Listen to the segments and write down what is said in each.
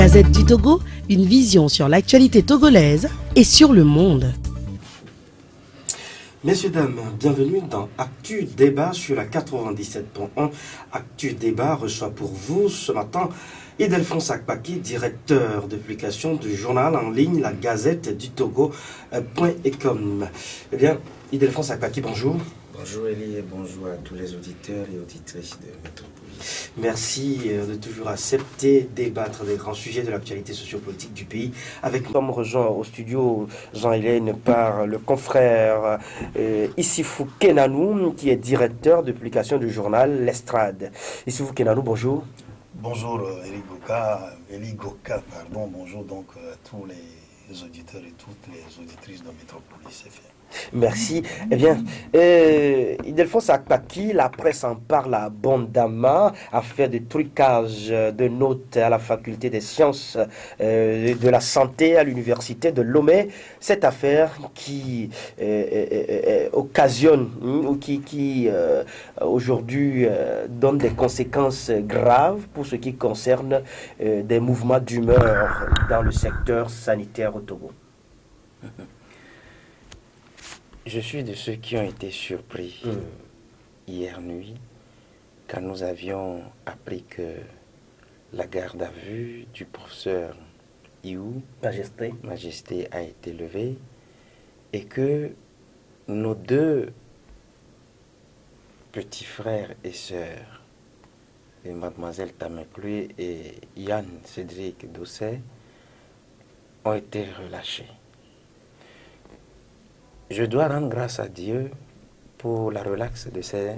Gazette du Togo, une vision sur l'actualité togolaise et sur le monde. Messieurs, dames, bienvenue dans Actu Débat sur la 97.1. Actu Débat reçoit pour vous ce matin Ildefonse Akpaki, directeur de publication du journal en ligne La Gazette du Togo.com. Eh bien, Ildefonse Akpaki, bonjour. Bonjour Elie et bonjour à tous les auditeurs et auditrices de Métropolis. Merci de toujours accepter débattre des grands sujets de l'actualité sociopolitique du pays. Avec nous, rejoint au studio Jean-Hélène par le confrère Issifou Kenanou, qui est directeur de publication du journal L'Estrade. Issifou Kenanou, bonjour. Bonjour Elie Goka, bonjour donc à tous les auditeurs et toutes les auditrices de Métropolis FM. Merci. Eh bien, Ildefonse Akpaki, la presse en parle abondamment, a fait des trucages de notes à la faculté des sciences de la santé à l'université de Lomé. Cette affaire qui occasionne ou qui aujourd'hui donne des conséquences graves pour ce qui concerne des mouvements d'humeur dans le secteur sanitaire au Togo. Je suis de ceux qui ont été surpris hier nuit quand nous avions appris que la garde à vue du professeur Iou Majesté a été levée et que nos deux petits frères et sœurs, mademoiselle Tameklu et Yann Cédric Dosset, ont été relâchés. Je dois rendre grâce à Dieu pour la relaxe de ces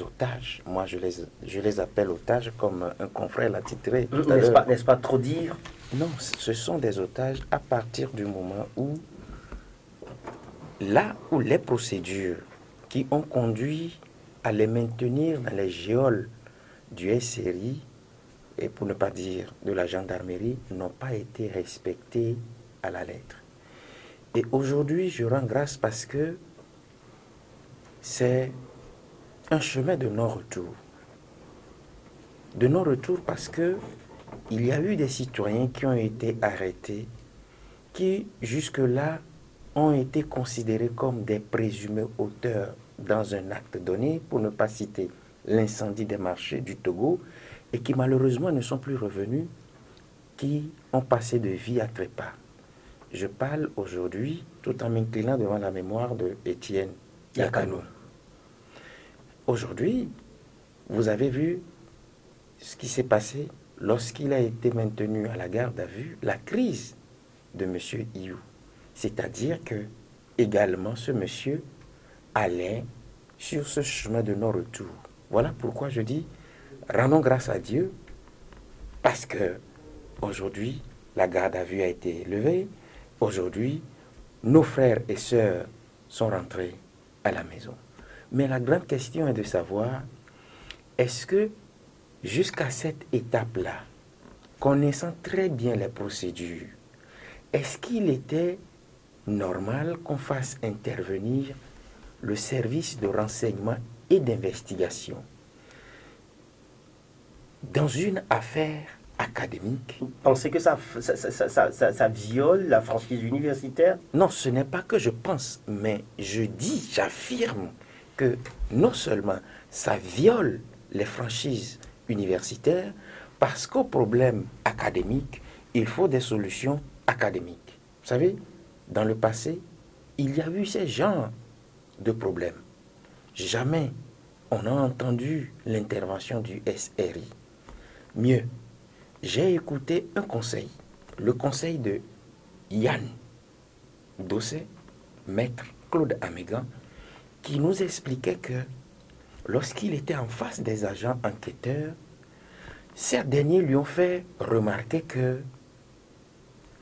otages. Moi, je les appelle otages comme un confrère l'a titré. N'est-ce pas trop dire? Non, ce sont des otages à partir du moment où, là où les procédures qui ont conduit à les maintenir dans les geôles du SRI, et pour ne pas dire de la gendarmerie, n'ont pas été respectées à la lettre. Et aujourd'hui, je rends grâce parce que c'est un chemin de non-retour. De non-retour parce que il y a eu des citoyens qui ont été arrêtés, qui jusque-là ont été considérés comme des présumés auteurs dans un acte donné, pour ne pas citer l'incendie des marchés du Togo, et qui malheureusement ne sont plus revenus, qui ont passé de vie à trépas. Je parle aujourd'hui tout en m'inclinant devant la mémoire de Étienne Yakano. Aujourd'hui, vous avez vu ce qui s'est passé lorsqu'il a été maintenu à la garde à vue, la crise de M. Iou. C'est-à-dire que, également, ce monsieur allait sur ce chemin de non-retour. Voilà pourquoi je dis, rendons grâce à Dieu, parce que aujourd'hui, la garde à vue a été levée. Aujourd'hui, nos frères et sœurs sont rentrés à la maison. Mais la grande question est de savoir, est-ce que jusqu'à cette étape-là, connaissant très bien les procédures, est-ce qu'il était normal qu'on fasse intervenir le service de renseignement et d'investigation dans une affaire académique? Vous pensez que ça viole la franchise universitaire? Non, ce n'est pas que je pense, mais je dis, j'affirme que non seulement ça viole les franchises universitaires, parce qu'au problème académique, il faut des solutions académiques. Vous savez, dans le passé, il y a eu ces genres de problèmes. Jamais on a entendu l'intervention du SRI. Mieux, j'ai écouté un conseil, le conseil de Yann Dosset, maître Claude Amégan, qui nous expliquait que lorsqu'il était en face des agents enquêteurs, ces derniers lui ont fait remarquer que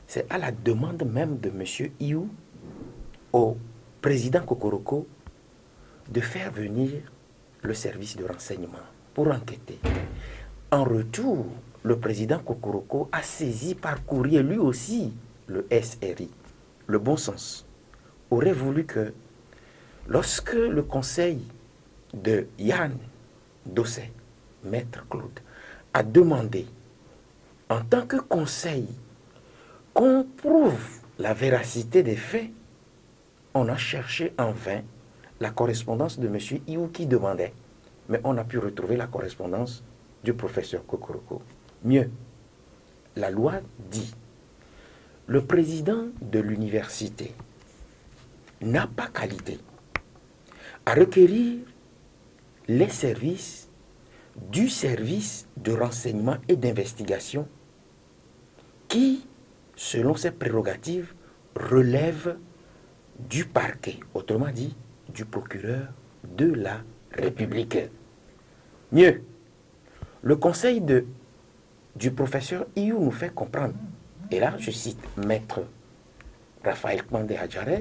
c'est à la demande même de M. Iou au président Kokoroko de faire venir le service de renseignement pour enquêter. En retour, le président Kokoroko a saisi par courrier lui aussi le SRI. Le bon sens aurait voulu que lorsque le conseil de Yann Dosset, maître Claude, a demandé en tant que conseil, qu'on prouve la véracité des faits, on a cherché en vain la correspondance de M. Iou qui demandait. Mais on a pu retrouver la correspondance du professeur Kokoroko. Mieux, la loi dit, le président de l'université n'a pas qualité à requérir les services du service de renseignement et d'investigation qui, selon ses prérogatives, relève du parquet, autrement dit, du procureur de la République. Mieux, le conseil du professeur Iou nous fait comprendre, et là je cite Maître Raphaël Kmandé Hadjare,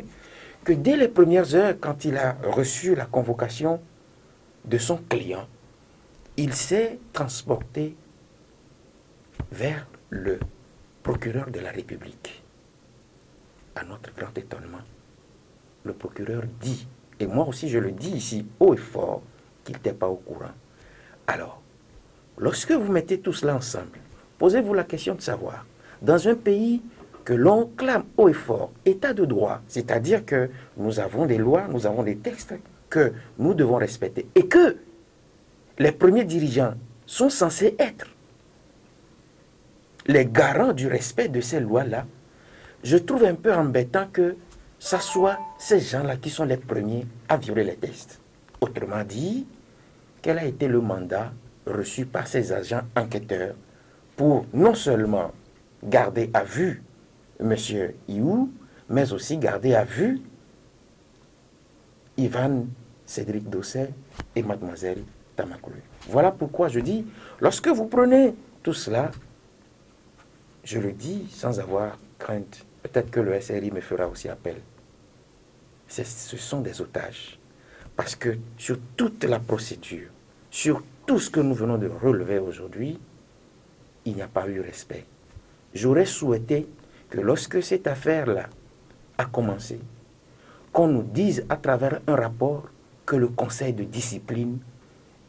que dès les premières heures, quand il a reçu la convocation de son client, il s'est transporté vers le procureur de la République. À notre grand étonnement, le procureur dit, et moi aussi je le dis ici haut et fort, qu'il n'était pas au courant. Alors, lorsque vous mettez tout cela ensemble, posez-vous la question de savoir, dans un pays que l'on clame haut et fort, état de droit, c'est-à-dire que nous avons des lois, nous avons des textes que nous devons respecter, et que les premiers dirigeants sont censés être les garants du respect de ces lois-là, je trouve un peu embêtant que ce soit ces gens-là qui sont les premiers à violer les textes. Autrement dit, quel a été le mandat reçu par ces agents enquêteurs pour non seulement garder à vue M. Iou, mais aussi garder à vue Ivan Cédric Dosset et Mademoiselle Tamakulu. Voilà pourquoi je dis, lorsque vous prenez tout cela, je le dis sans avoir crainte, peut-être que le SRI me fera aussi appel. Ce sont des otages. Parce que sur toute la procédure, sur tout ce que nous venons de relever aujourd'hui, il n'y a pas eu respect. J'aurais souhaité que lorsque cette affaire-là a commencé, qu'on nous dise à travers un rapport que le conseil de discipline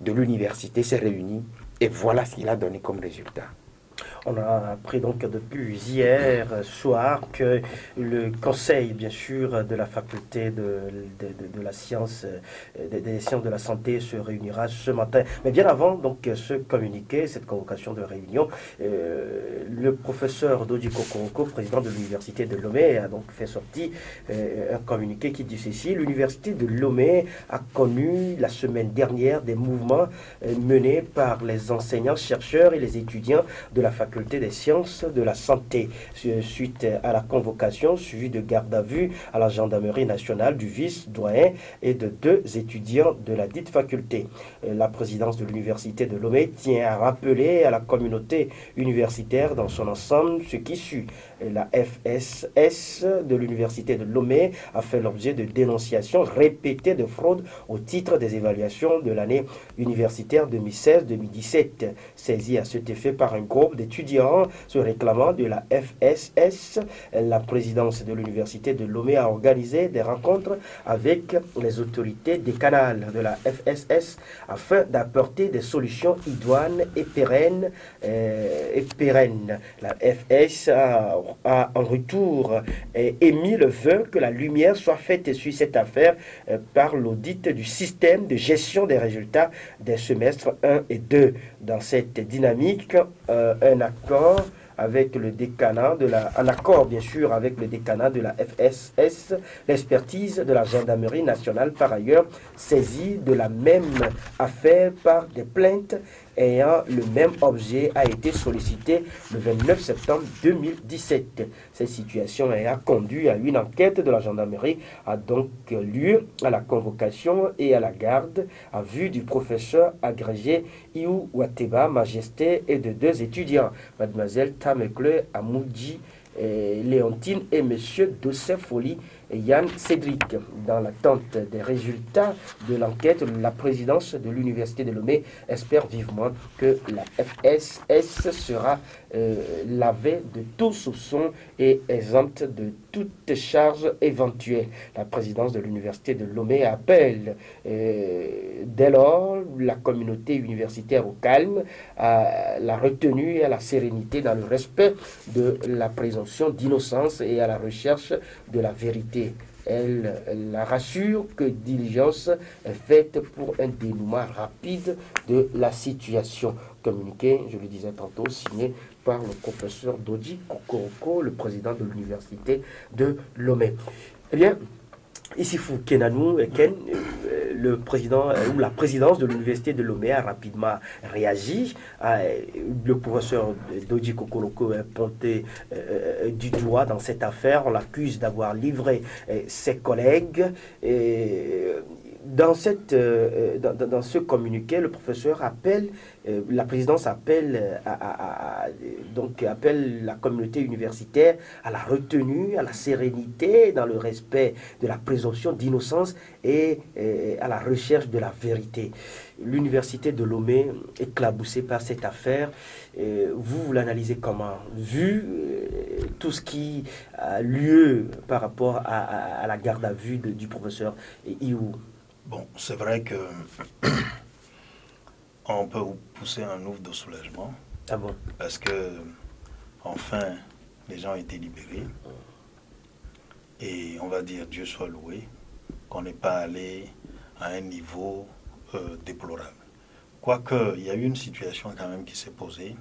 de l'université s'est réuni et voilà ce qu'il a donné comme résultat. On a appris donc depuis hier soir que le conseil, bien sûr, de la faculté de la science, des sciences de la santé se réunira ce matin. Mais bien avant, donc, ce communiqué, cette convocation de réunion, le professeur Doji Kokoroko, président de l'université de Lomé, a donc fait sortir un communiqué qui dit ceci. L'université de Lomé a connu la semaine dernière des mouvements menés par les enseignants, chercheurs et les étudiants de la faculté des sciences de la santé, suite à la convocation suivie de garde à vue à la gendarmerie nationale du vice-doyen et de 2 étudiants de la dite faculté. La présidence de l'université de Lomé tient à rappeler à la communauté universitaire dans son ensemble ce qui suit. La FSS de l'université de Lomé a fait l'objet de dénonciations répétées de fraude au titre des évaluations de l'année universitaire 2016-2017, saisie à cet effet par un groupe d'étudiants se réclamant de la FSS. La présidence de l'université de Lomé a organisé des rencontres avec les autorités décanales de la FSS afin d'apporter des solutions idoines et pérennes. La FS a en retour émis le vœu que la lumière soit faite sur cette affaire par l'audit du système de gestion des résultats des semestres 1 et 2. Dans cette dynamique, un accord avec le décanat un accord bien sûr avec le décanat de la FSS, l'expertise de la gendarmerie nationale par ailleurs saisie de la même affaire par des plaintes ayant le même objet a été sollicité le 29 septembre 2017. Cette situation a conduit à une enquête de la gendarmerie a donc lieu à la convocation et à la garde à vue du professeur agrégé Iou Wateba Majesté et de 2 étudiants, Mademoiselle Tamekle Amoudji Léontine et Monsieur Dosset Folie Yann Cédric. Dans l'attente des résultats de l'enquête, la présidence de l'Université de Lomé espère vivement que la FSS sera lavée de tout soupçon et exempte de toute charge éventuelle. La présidence de l'Université de Lomé appelle dès lors la communauté universitaire au calme, à la retenue et à la sérénité dans le respect de la présomption d'innocence et à la recherche de la vérité. Elle la rassure que diligence est faite pour un dénouement rapide de la situation. Communiqué, je le disais tantôt, signé par le professeur Dodji Kokoroko, le président de l'université de Lomé. Eh bien, Issifou Kenanou, Ken, le président ou la présidence de l'université de Lomé a rapidement réagi. Le professeur Dodji Kokoroko est pointé du doigt dans cette affaire. On l'accuse d'avoir livré ses collègues. Dans ce communiqué, le professeur appelle, la présidence appelle, appelle la communauté universitaire à la retenue, à la sérénité, dans le respect de la présomption d'innocence et à la recherche de la vérité. L'université de Lomé est éclaboussée par cette affaire. Vous l'analysez comment? Vu tout ce qui a lieu par rapport à la garde à vue du professeur Iou. Bon, c'est vrai que on peut pousser un ouf de soulagement. Ah bon? Parce que, enfin, les gens ont été libérés. Et on va dire, Dieu soit loué, qu'on n'est pas allé à un niveau déplorable. Quoique, il y a eu une situation quand même qui s'est posée,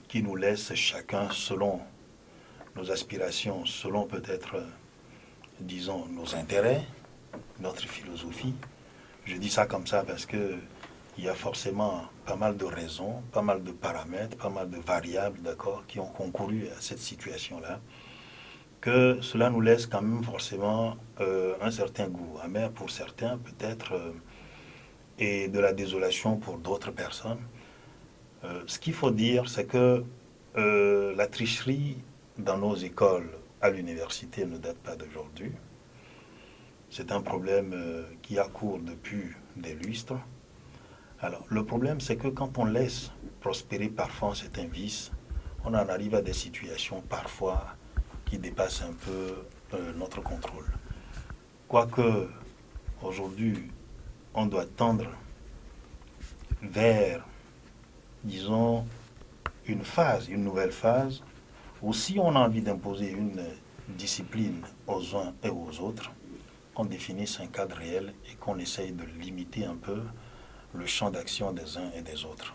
qui nous laisse chacun, selon nos aspirations, selon peut-être, disons, nos intérêts, notre philosophie. Je dis ça comme ça parce que il y a forcément pas mal de raisons, pas mal de paramètres, pas mal de variables, d'accord, qui ont concouru à cette situation-là, que cela nous laisse quand même forcément un certain goût amer pour certains, peut-être, et de la désolation pour d'autres personnes. Ce qu'il faut dire, c'est que la tricherie dans nos écoles à l'université ne date pas d'aujourd'hui. C'est un problème qui a cours depuis des lustres. Alors, le problème, c'est que quand on laisse prospérer parfois certains vices, on en arrive à des situations parfois qui dépassent un peu notre contrôle. Quoique, aujourd'hui, on doit tendre vers, disons, une phase, une nouvelle phase, où si on a envie d'imposer une discipline aux uns et aux autres, qu'on définisse un cadre réel et qu'on essaye de limiter un peu le champ d'action des uns et des autres.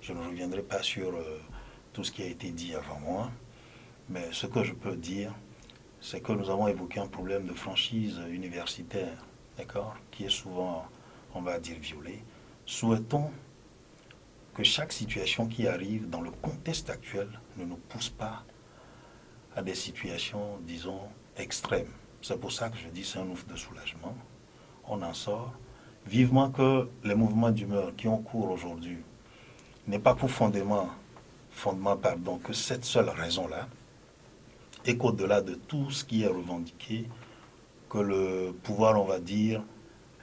Je ne reviendrai pas sur tout ce qui a été dit avant moi, mais ce que je peux dire, c'est que nous avons évoqué un problème de franchise universitaire, d'accord, qui est souvent, on va dire, violé. Souhaitons que chaque situation qui arrive dans le contexte actuel ne nous pousse pas à des situations, disons, extrêmes. C'est pour ça que je dis c'est un ouf de soulagement. On en sort. Vivement que les mouvements d'humeur qui ont cours aujourd'hui n'aient pas pour fondement que cette seule raison-là, et qu'au-delà de tout ce qui est revendiqué, que le pouvoir, on va dire,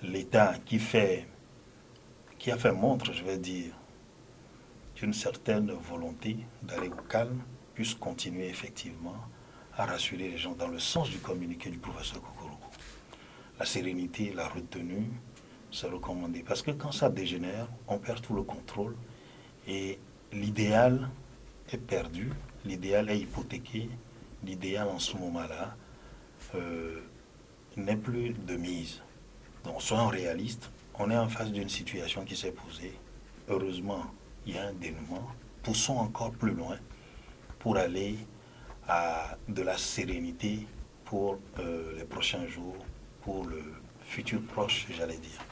l'État qui a fait montre, je vais dire, d'une certaine volonté d'aller au calme, puisse continuer effectivement à rassurer les gens dans le sens du communiqué du professeur Kokoroko. La sérénité, la retenue, c'est recommandé. Parce que quand ça dégénère, on perd tout le contrôle et l'idéal est perdu, l'idéal est hypothéqué, l'idéal en ce moment-là n'est plus de mise. Donc soyons réalistes, on est en face d'une situation qui s'est posée. Heureusement, il y a un dénouement. Poussons encore plus loin pour aller à de la sérénité pour les prochains jours, pour le futur proche, j'allais dire.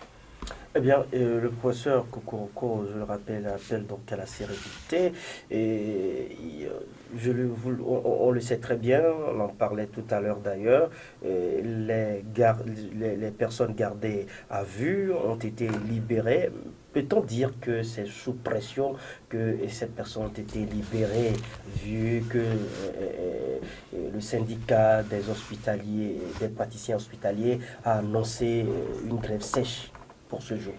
Eh bien, le professeur Kokoroko, je le rappelle, appelle donc à la sérénité. On le sait très bien, on en parlait tout à l'heure d'ailleurs. Les personnes gardées à vue ont été libérées. Peut-on dire que c'est sous pression que ces personnes ont été libérées, vu que le syndicat des hospitaliers, des praticiens hospitaliers a annoncé une grève sèche pour ce jour?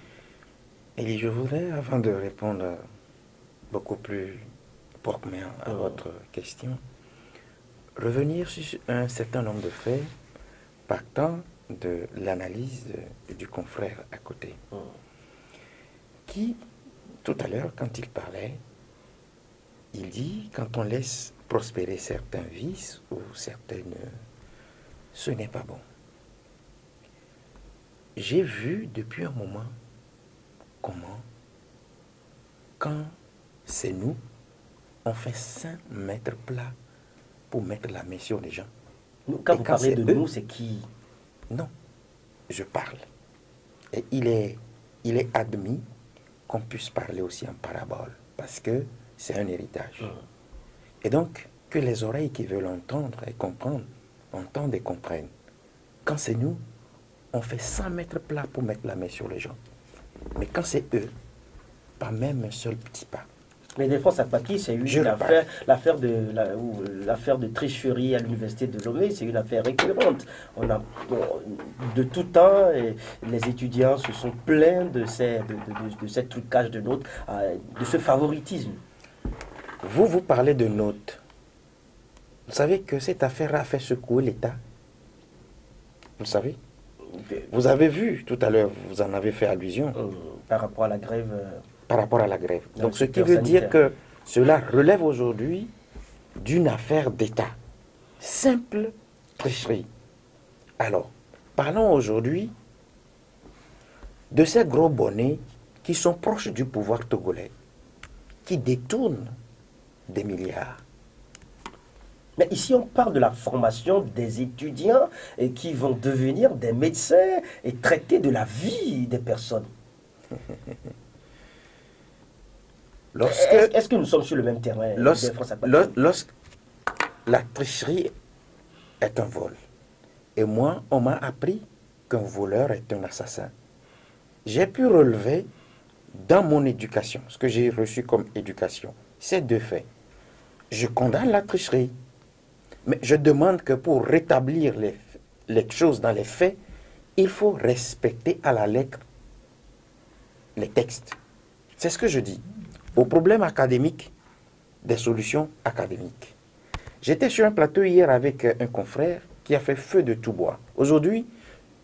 Et je voudrais, avant de répondre beaucoup plus portement à votre question, revenir sur un certain nombre de faits partant de l'analyse du confrère à côté, qui, tout à l'heure, quand il parlait, il dit, quand on laisse prospérer certains vices ou certaines... ce n'est pas bon. J'ai vu depuis un moment comment, quand c'est nous, on fait 5 mètres plats pour mettre la main sur les gens. Quand vous parlez de nous, c'est qui? Non, je parle. Et il est admis qu'on puisse parler aussi en parabole, parce que c'est un héritage. Et donc, que les oreilles qui veulent entendre et comprendre, entendent et comprennent. Quand c'est nous, on fait 100 mètres plats pour mettre la main sur les gens. Mais quand c'est eux, pas même un seul petit pas. Mais des fois, ça Paki, c'est l'affaire de tricherie à l'université de Lomé, c'est une affaire récurrente. De tout temps, les étudiants se sont plaints de ces trucages de notes, de ce favoritisme. Vous parlez de notes. Vous savez que cette affaire a fait secouer l'État. Vous le savez? Vous avez vu tout à l'heure, vous en avez fait allusion. Par rapport à la grève. Par rapport à la grève. Donc ce qui veut dire que cela relève aujourd'hui d'une affaire d'État. Simple tricherie. Alors, parlons aujourd'hui de ces gros bonnets qui sont proches du pouvoir togolais, qui détournent des milliards. Mais ici, on parle de la formation des étudiants et qui vont devenir des médecins et traiter de la vie des personnes. Est-ce que nous sommes sur le même terrain? Lorsque la tricherie est un vol, et moi, on m'a appris qu'un voleur est un assassin, j'ai pu relever dans mon éducation, ce que j'ai reçu comme éducation, ces 2 faits. Je condamne la tricherie, mais je demande que pour rétablir les choses dans les faits, il faut respecter à la lettre les textes. C'est ce que je dis. Aux problèmes académiques, des solutions académiques. J'étais sur un plateau hier avec un confrère qui a fait feu de tout bois. Aujourd'hui,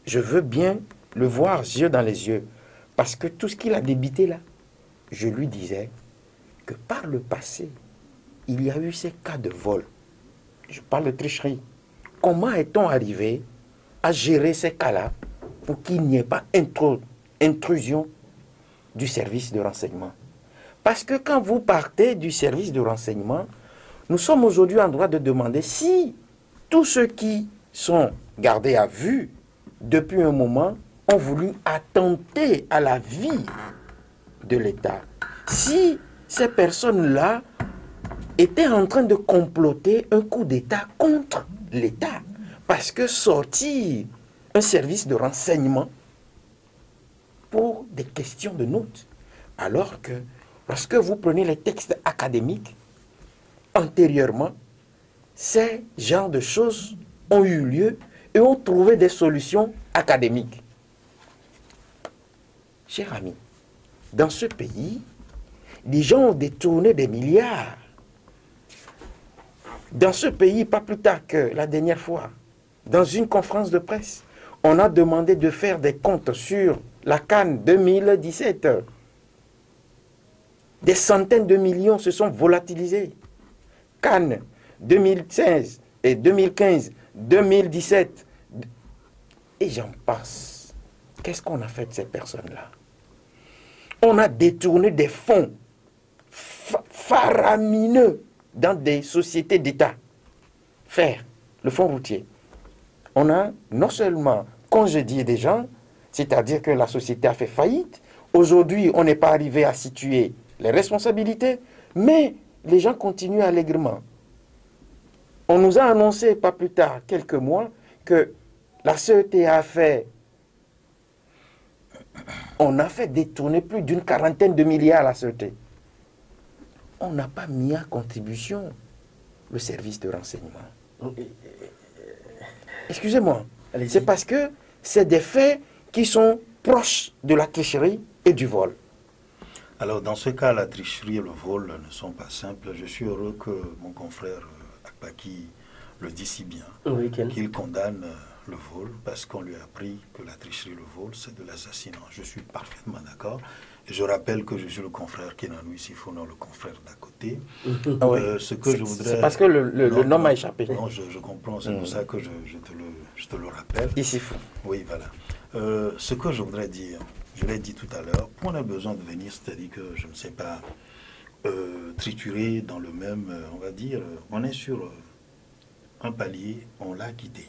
je veux bien le voir yeux dans les yeux, parce que tout ce qu'il a débité là, je lui disais que par le passé, il y a eu ces cas de vol. Je parle de tricherie. Comment est-on arrivé à gérer ces cas-là pour qu'il n'y ait pas intrusion du service de renseignement? Parce que quand vous partez du service de renseignement, nous sommes aujourd'hui en droit de demander si tous ceux qui sont gardés à vue depuis un moment ont voulu attenter à la vie de l'État. Si ces personnes-là étaient en train de comploter un coup d'État contre l'État, parce que sortir un service de renseignement pour des questions de notes, alors que lorsque vous prenez les textes académiques, antérieurement, ces genres de choses ont eu lieu et ont trouvé des solutions académiques. Chers amis, dans ce pays, les gens ont détourné des milliards. Dans ce pays, pas plus tard que la dernière fois, dans une conférence de presse, on a demandé de faire des comptes sur la CAN 2017. Des centaines de millions se sont volatilisés. Cannes 2016 et 2015, 2017. Et j'en passe. Qu'est-ce qu'on a fait de ces personnes-là? On a détourné des fonds faramineux dans des sociétés d'État. Faire le fonds routier. On a non seulement congédié des gens, c'est-à-dire que la société a fait faillite. Aujourd'hui, on n'est pas arrivé à situer les responsabilités, mais les gens continuent allègrement. On nous a annoncé, pas plus tard, quelques mois, que la CET a fait... On a fait détourner plus d'une 40aine de milliards à la CET. On n'a pas mis à contribution le service de renseignement. Excusez-moi, c'est parce que c'est des faits qui sont proches de la tricherie et du vol. Alors, dans ce cas, la tricherie et le vol ne sont pas simples. Je suis heureux que mon confrère Akpaki le dit si bien, Oui, qu'il condamne le vol, parce qu'on lui a appris que la tricherie et le vol, c'est de l'assassinat. Je suis parfaitement d'accord. Et je rappelle que je suis le confrère Kenanoui Sifono, le confrère d'à côté. Ah oui. Ce que je voudrais... C'est parce que le nom m'a échappé. Non, je comprends, c'est pour ça que je te le rappelle. Ici fou. Oui, voilà. Ce que je voudrais dire, je l'ai dit tout à l'heure, on a besoin de venir, c'est-à-dire que, je ne sais pas, triturer dans le même, on va dire, on est sur un palier, on l'a quitté.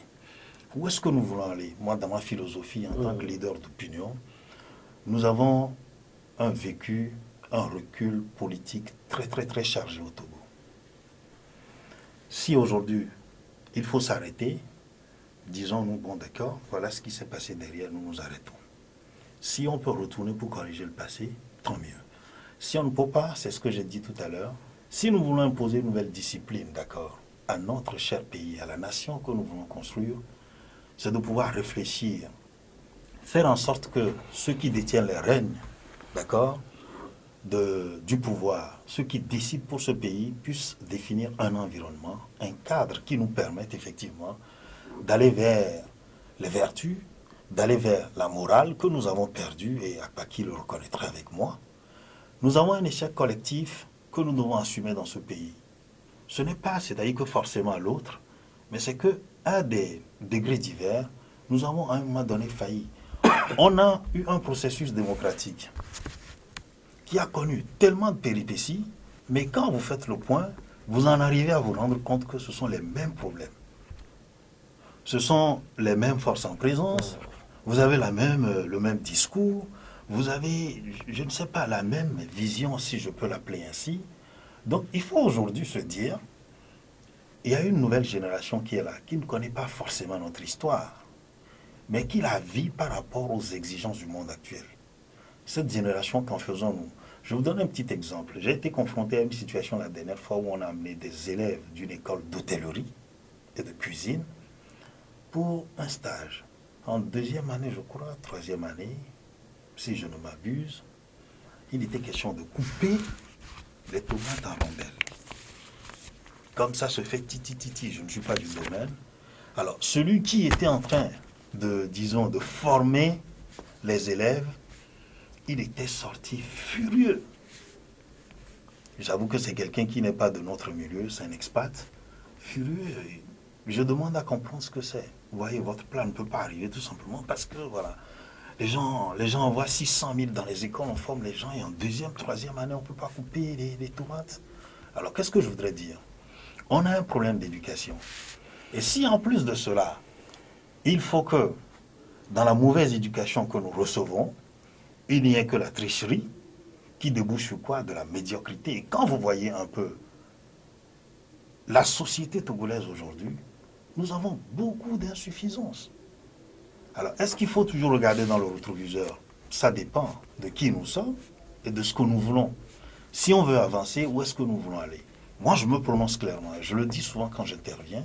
Où est-ce que nous voulons aller? Moi, dans ma philosophie, en tant que leader d'opinion, nous avons un vécu, un recul politique très, très, très chargé au Togo. Si aujourd'hui, il faut s'arrêter, disons-nous, bon d'accord, voilà ce qui s'est passé derrière, nous nous arrêtons. Si on peut retourner pour corriger le passé, tant mieux. Si on ne peut pas, c'est ce que j'ai dit tout à l'heure, si nous voulons imposer une nouvelle discipline, d'accord, à notre cher pays, à la nation que nous voulons construire, c'est de pouvoir réfléchir, faire en sorte que ceux qui détiennent les règnes, d'accord, du pouvoir, ceux qui décident pour ce pays, puissent définir un environnement, un cadre qui nous permette effectivement d'aller vers les vertus, d'aller vers la morale que nous avons perdue, et Akpaki le reconnaîtrait avec moi. Nous avons un échec collectif que nous devons assumer dans ce pays. Ce n'est pas, c'est-à-dire que forcément l'autre, mais c'est que à des degrés divers, nous avons à un moment donné failli. On a eu un processus démocratique qui a connu tellement de péripéties, mais quand vous faites le point, vous en arrivez à vous rendre compte que ce sont les mêmes problèmes. Ce sont les mêmes forces en présence, vous avez le même discours, vous avez, je ne sais pas, la même vision, si je peux l'appeler ainsi. Donc il faut aujourd'hui se dire, il y a une nouvelle génération qui est là, qui ne connaît pas forcément notre histoire, mais qui la vit par rapport aux exigences du monde actuel. Cette génération, qu'en faisons-nous? Je vous donne un petit exemple. J'ai été confronté à une situation la dernière fois où on a amené des élèves d'une école d'hôtellerie et de cuisine pour un stage. En deuxième année, je crois, troisième année, si je ne m'abuse, il était question de couper les tomates en rondelles. Comme ça se fait titi, je ne suis pas du domaine. Alors, celui qui était en train de, disons, de former les élèves, il était sorti furieux. J'avoue que c'est quelqu'un qui n'est pas de notre milieu, c'est un expat. Furieux. Je demande à comprendre ce que c'est. Vous voyez, votre plan ne peut pas arriver tout simplement parce que, voilà, les gens envoient 600 000 dans les écoles, on forme les gens et en deuxième, troisième année, on ne peut pas couper les tomates. Alors, qu'est-ce que je voudrais dire? On a un problème d'éducation. Et si en plus de cela, il faut que, dans la mauvaise éducation que nous recevons, il n'y ait que la tricherie qui débouche sur quoi? De la médiocrité. Et quand vous voyez un peu la société togolaise aujourd'hui, nous avons beaucoup d'insuffisances. Alors, est-ce qu'il faut toujours regarder dans le rétroviseur? Ça dépend de qui nous sommes et de ce que nous voulons. Si on veut avancer, où est-ce que nous voulons aller? Moi, je me prononce clairement, je le dis souvent quand j'interviens,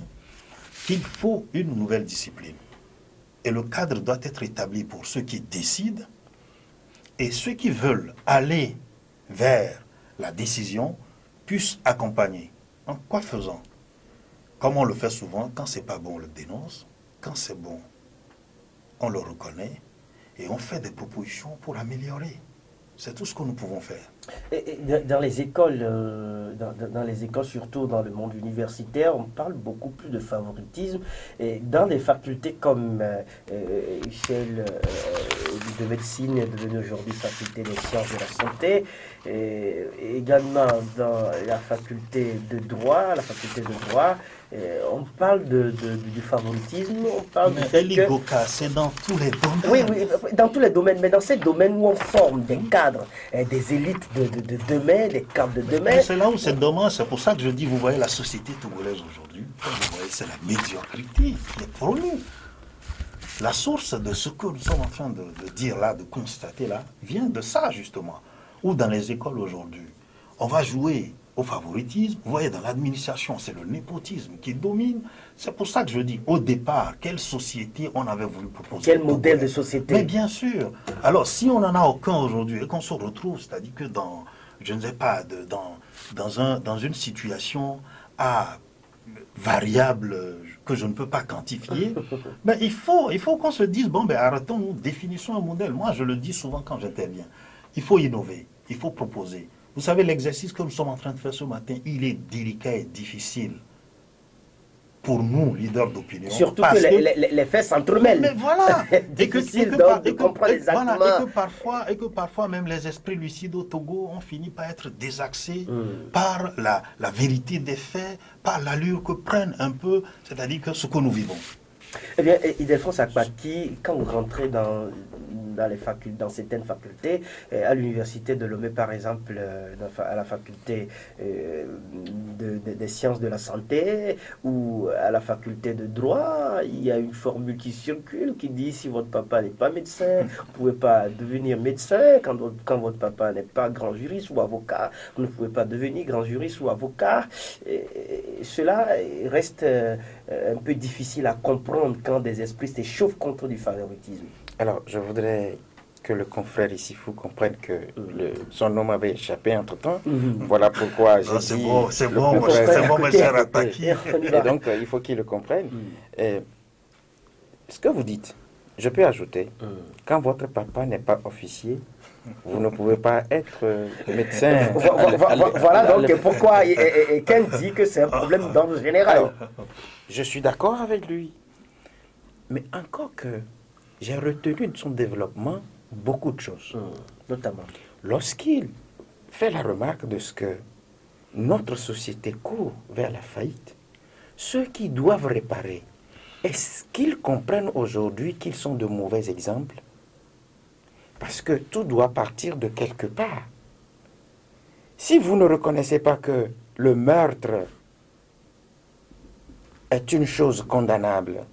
qu'il faut une nouvelle discipline. Et le cadre doit être établi pour ceux qui décident et ceux qui veulent aller vers la décision puissent accompagner. En quoi faisant? Comme on le fait souvent, quand c'est pas bon, on le dénonce. Quand c'est bon, on le reconnaît et on fait des propositions pour améliorer. C'est tout ce que nous pouvons faire. Et dans les écoles, dans les écoles, surtout dans le monde universitaire, on parle beaucoup plus de favoritisme. Et dans les facultés comme celle de médecine est devenue aujourd'hui faculté des sciences de la santé. Et également dans la faculté de droit, on parle du favoritisme, on parle du fait que... c'est dans tous les domaines. Oui, dans tous les domaines, mais dans ces domaines où on forme des cadres, des élites de demain, des cadres de demain... C'est là où c'est dommage, c'est pour ça que je dis, vous voyez la société togolaise aujourd'hui, vous voyez, c'est la médiocrité qui est prônée. La source de ce que nous sommes en train de dire là, de constater là, vient de ça justement. Ou dans les écoles aujourd'hui, on va jouer au favoritisme. Vous voyez, dans l'administration, c'est le népotisme qui domine. C'est pour ça que je dis, au départ, quelle société on avait voulu proposer? Quel modèle de société? Mais bien sûr. Alors, si on n'en a aucun aujourd'hui et qu'on se retrouve, c'est-à-dire que dans, je ne sais pas, dans une situation à variable que je ne peux pas quantifier, ben il faut qu'on se dise, bon, ben arrêtons, nous définissons un modèle. Moi, je le dis souvent quand j'interviens. Il faut innover, il faut proposer. Vous savez, l'exercice que nous sommes en train de faire ce matin, il est délicat et difficile pour nous, leaders d'opinion. Surtout que les faits s'entremêlent. Mais voilà. Difficile de comprendre exactement. Voilà, et que parfois, même les esprits lucides au Togo ont fini par être désaxés par la vérité des faits, par l'allure que prennent un peu, c'est-à-dire que ce que nous vivons. Eh bien, Ildefonse Akpaki, quand vous rentrez dans certaines facultés, à l'université de Lomé par exemple, à la faculté des sciences de la santé ou à la faculté de droit, il y a une formule qui circule qui dit si votre papa n'est pas médecin, vous ne pouvez pas devenir médecin, quand votre papa n'est pas grand juriste ou avocat, vous ne pouvez pas devenir grand juriste ou avocat. Cela reste un peu difficile à comprendre quand des esprits s'échauffent contre du favoritisme. Alors, je voudrais que le confrère ici fou comprenne que son nom avait échappé entre-temps. Voilà pourquoi j'ai dit... C'est bon, mon cher Akpaki. Et donc, il faut qu'il le comprenne. Ce que vous dites, je peux ajouter, quand votre papa n'est pas officier, vous ne pouvez pas être médecin. Voilà donc pourquoi Ken dit que c'est un problème d'ordre général. Alors, je suis d'accord avec lui. Mais encore que j'ai retenu de son développement beaucoup de choses. Notamment. Lorsqu'il fait la remarque de ce que notre société court vers la faillite, ceux qui doivent réparer, est-ce qu'ils comprennent aujourd'hui qu'ils sont de mauvais exemples? Parce que tout doit partir de quelque part. Si vous ne reconnaissez pas que le meurtre est une chose condamnable,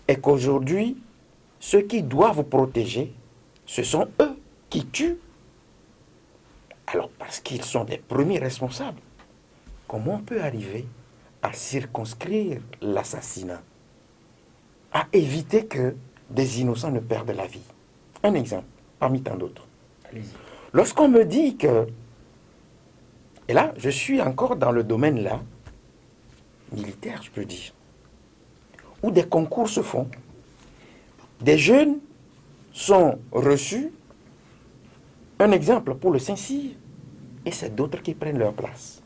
et qu'aujourd'hui, ceux qui doivent protéger, ce sont eux qui tuent. Alors, parce qu'ils sont les premiers responsables, comment on peut arriver à circonscrire l'assassinat, à éviter que des innocents ne perdent la vie? Un exemple, parmi tant d'autres. Lorsqu'on me dit que, et là, je suis encore dans le domaine là, militaire, je peux dire, où des concours se font, des jeunes sont reçus, un exemple pour le Saint-Cyr, et c'est d'autres qui prennent leur place.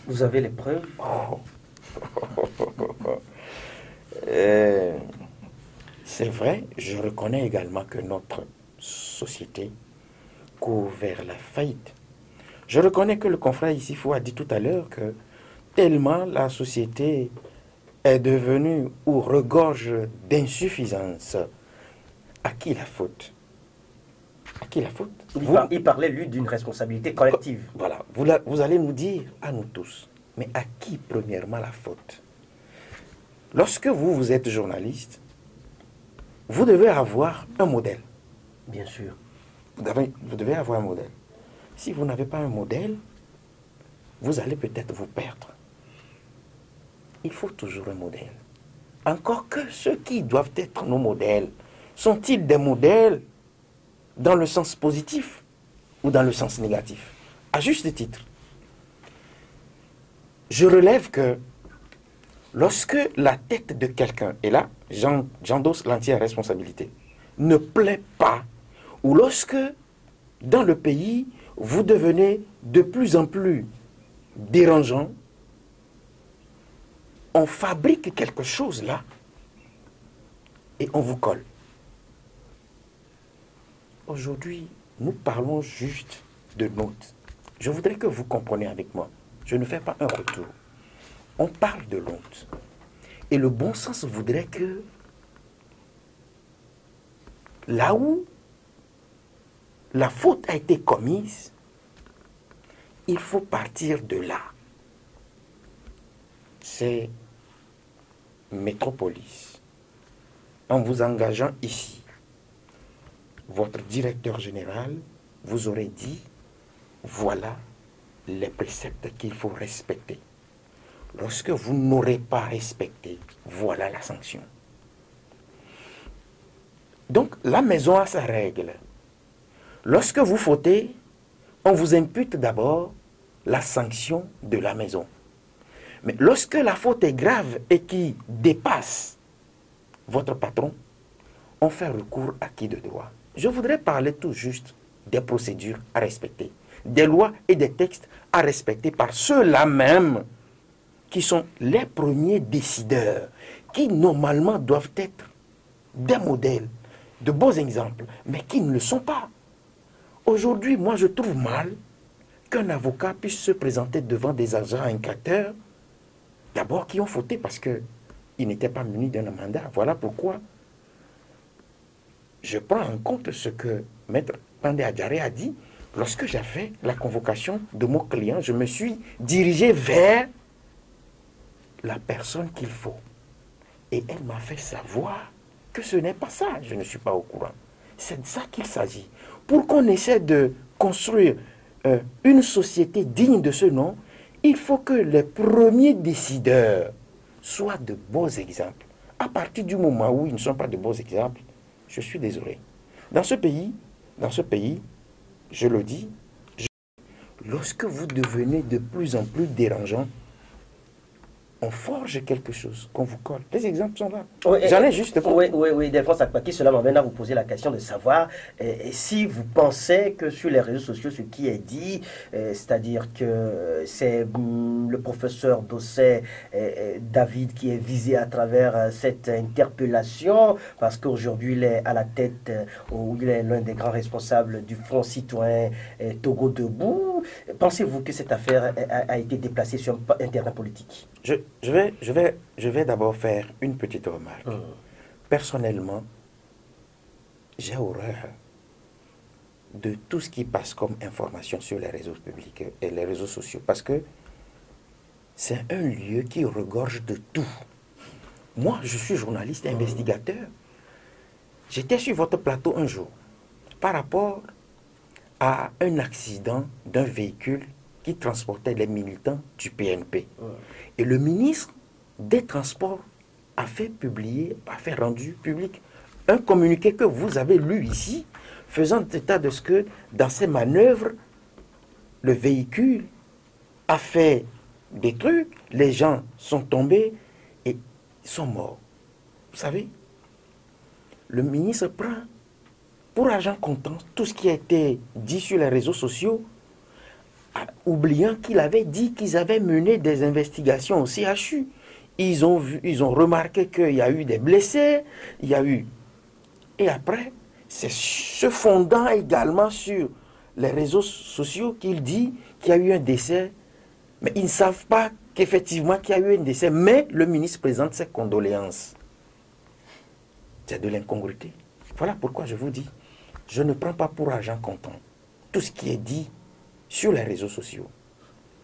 Vous avez les preuves? C'est vrai, je reconnais également que notre société court vers la faillite. Je reconnais que le confrère ici a dit tout à l'heure que tellement la société est devenue ou regorge d'insuffisance, à qui la faute? À qui la faute? Il parlait, lui, d'une responsabilité collective. Voilà, vous allez nous dire à nous tous, mais à qui premièrement la faute? Lorsque vous êtes journaliste, vous devez avoir un modèle. Bien sûr. Vous devez avoir un modèle. Si vous n'avez pas un modèle, vous allez peut-être vous perdre. Il faut toujours un modèle. Encore que ceux qui doivent être nos modèles, sont-ils des modèles dans le sens positif ou dans le sens négatif? À juste titre, je relève que lorsque la tête de quelqu'un, et là, j'endosse l'entière responsabilité, ne plaît pas, ou lorsque, dans le pays, vous devenez de plus en plus dérangeant, on fabrique quelque chose là, et on vous colle. aujourd'hui, nous parlons juste de l'hôte. Je voudrais que vous compreniez avec moi. Je ne fais pas un retour. On parle de l'hôte. Et le bon sens voudrait que là où la faute a été commise, il faut partir de là. C'est Métropolis. En vous engageant ici, votre directeur général vous aurait dit, voilà les préceptes qu'il faut respecter. Lorsque vous n'aurez pas respecté, voilà la sanction. Donc, la maison a sa règle. Lorsque vous fautez, on vous impute d'abord la sanction de la maison. Mais lorsque la faute est grave et qui dépasse votre patron, on fait recours à qui de droit. Je voudrais parler tout juste des procédures à respecter, des lois et des textes à respecter par ceux-là même qui sont les premiers décideurs, qui normalement doivent être des modèles, de beaux exemples, mais qui ne le sont pas. Aujourd'hui, moi, je trouve mal qu'un avocat puisse se présenter devant des agents enquêteurs, d'abord qui ont fauté parce qu'ils n'étaient pas munis d'un mandat. Voilà pourquoi je prends en compte ce que Maître Pandé Adjaré a dit. Lorsque j'ai fait la convocation de mon client, je me suis dirigé vers la personne qu'il faut. Et elle m'a fait savoir que ce n'est pas ça. Je ne suis pas au courant. C'est de ça qu'il s'agit. Pour qu'on essaie de construire une société digne de ce nom, il faut que les premiers décideurs soient de beaux exemples. À partir du moment où ils ne sont pas de beaux exemples, je suis désolé. Dans ce pays, je le dis, lorsque vous devenez de plus en plus dérangeant, on forge quelque chose qu'on vous colle. Les exemples sont là. Oui, j'en ai juste pas. Oui, Delphonse Akpaki, cela m'amène à vous poser la question de savoir si vous pensez que sur les réseaux sociaux, ce qui est dit, c'est-à-dire que c'est le professeur Dosset David qui est visé à travers cette interpellation, parce qu'aujourd'hui il est à la tête, ou il est l'un des grands responsables du Front citoyen Togo Debout. Pensez-vous que cette affaire a été déplacée sur un terrain politique? Je vais d'abord faire une petite remarque. Personnellement, j'ai horreur de tout ce qui passe comme information sur les réseaux publics et les réseaux sociaux, parce que c'est un lieu qui regorge de tout. Moi, je suis journaliste et investigateur. J'étais sur votre plateau un jour par rapport à un accident d'un véhicule qui transportait les militants du PNP. Et le ministre des Transports a fait rendu public un communiqué que vous avez lu ici, faisant état de ce que dans ces manœuvres, le véhicule a fait des trucs, les gens sont tombés et sont morts. Vous savez, le ministre prend pour argent comptant tout ce qui a été dit sur les réseaux sociaux, oubliant qu'il avait dit qu'ils avaient mené des investigations au CHU. Ils ont remarqué qu'il y a eu des blessés, il y a eu... Et après, c'est se fondant également sur les réseaux sociaux qu'il dit qu'il y a eu un décès. Mais ils ne savent pas qu'effectivement qu'il y a eu un décès. Mais le ministre présente ses condoléances. C'est de l'incongruité. Voilà pourquoi je vous dis, je ne prends pas pour argent comptant tout ce qui est dit sur les réseaux sociaux.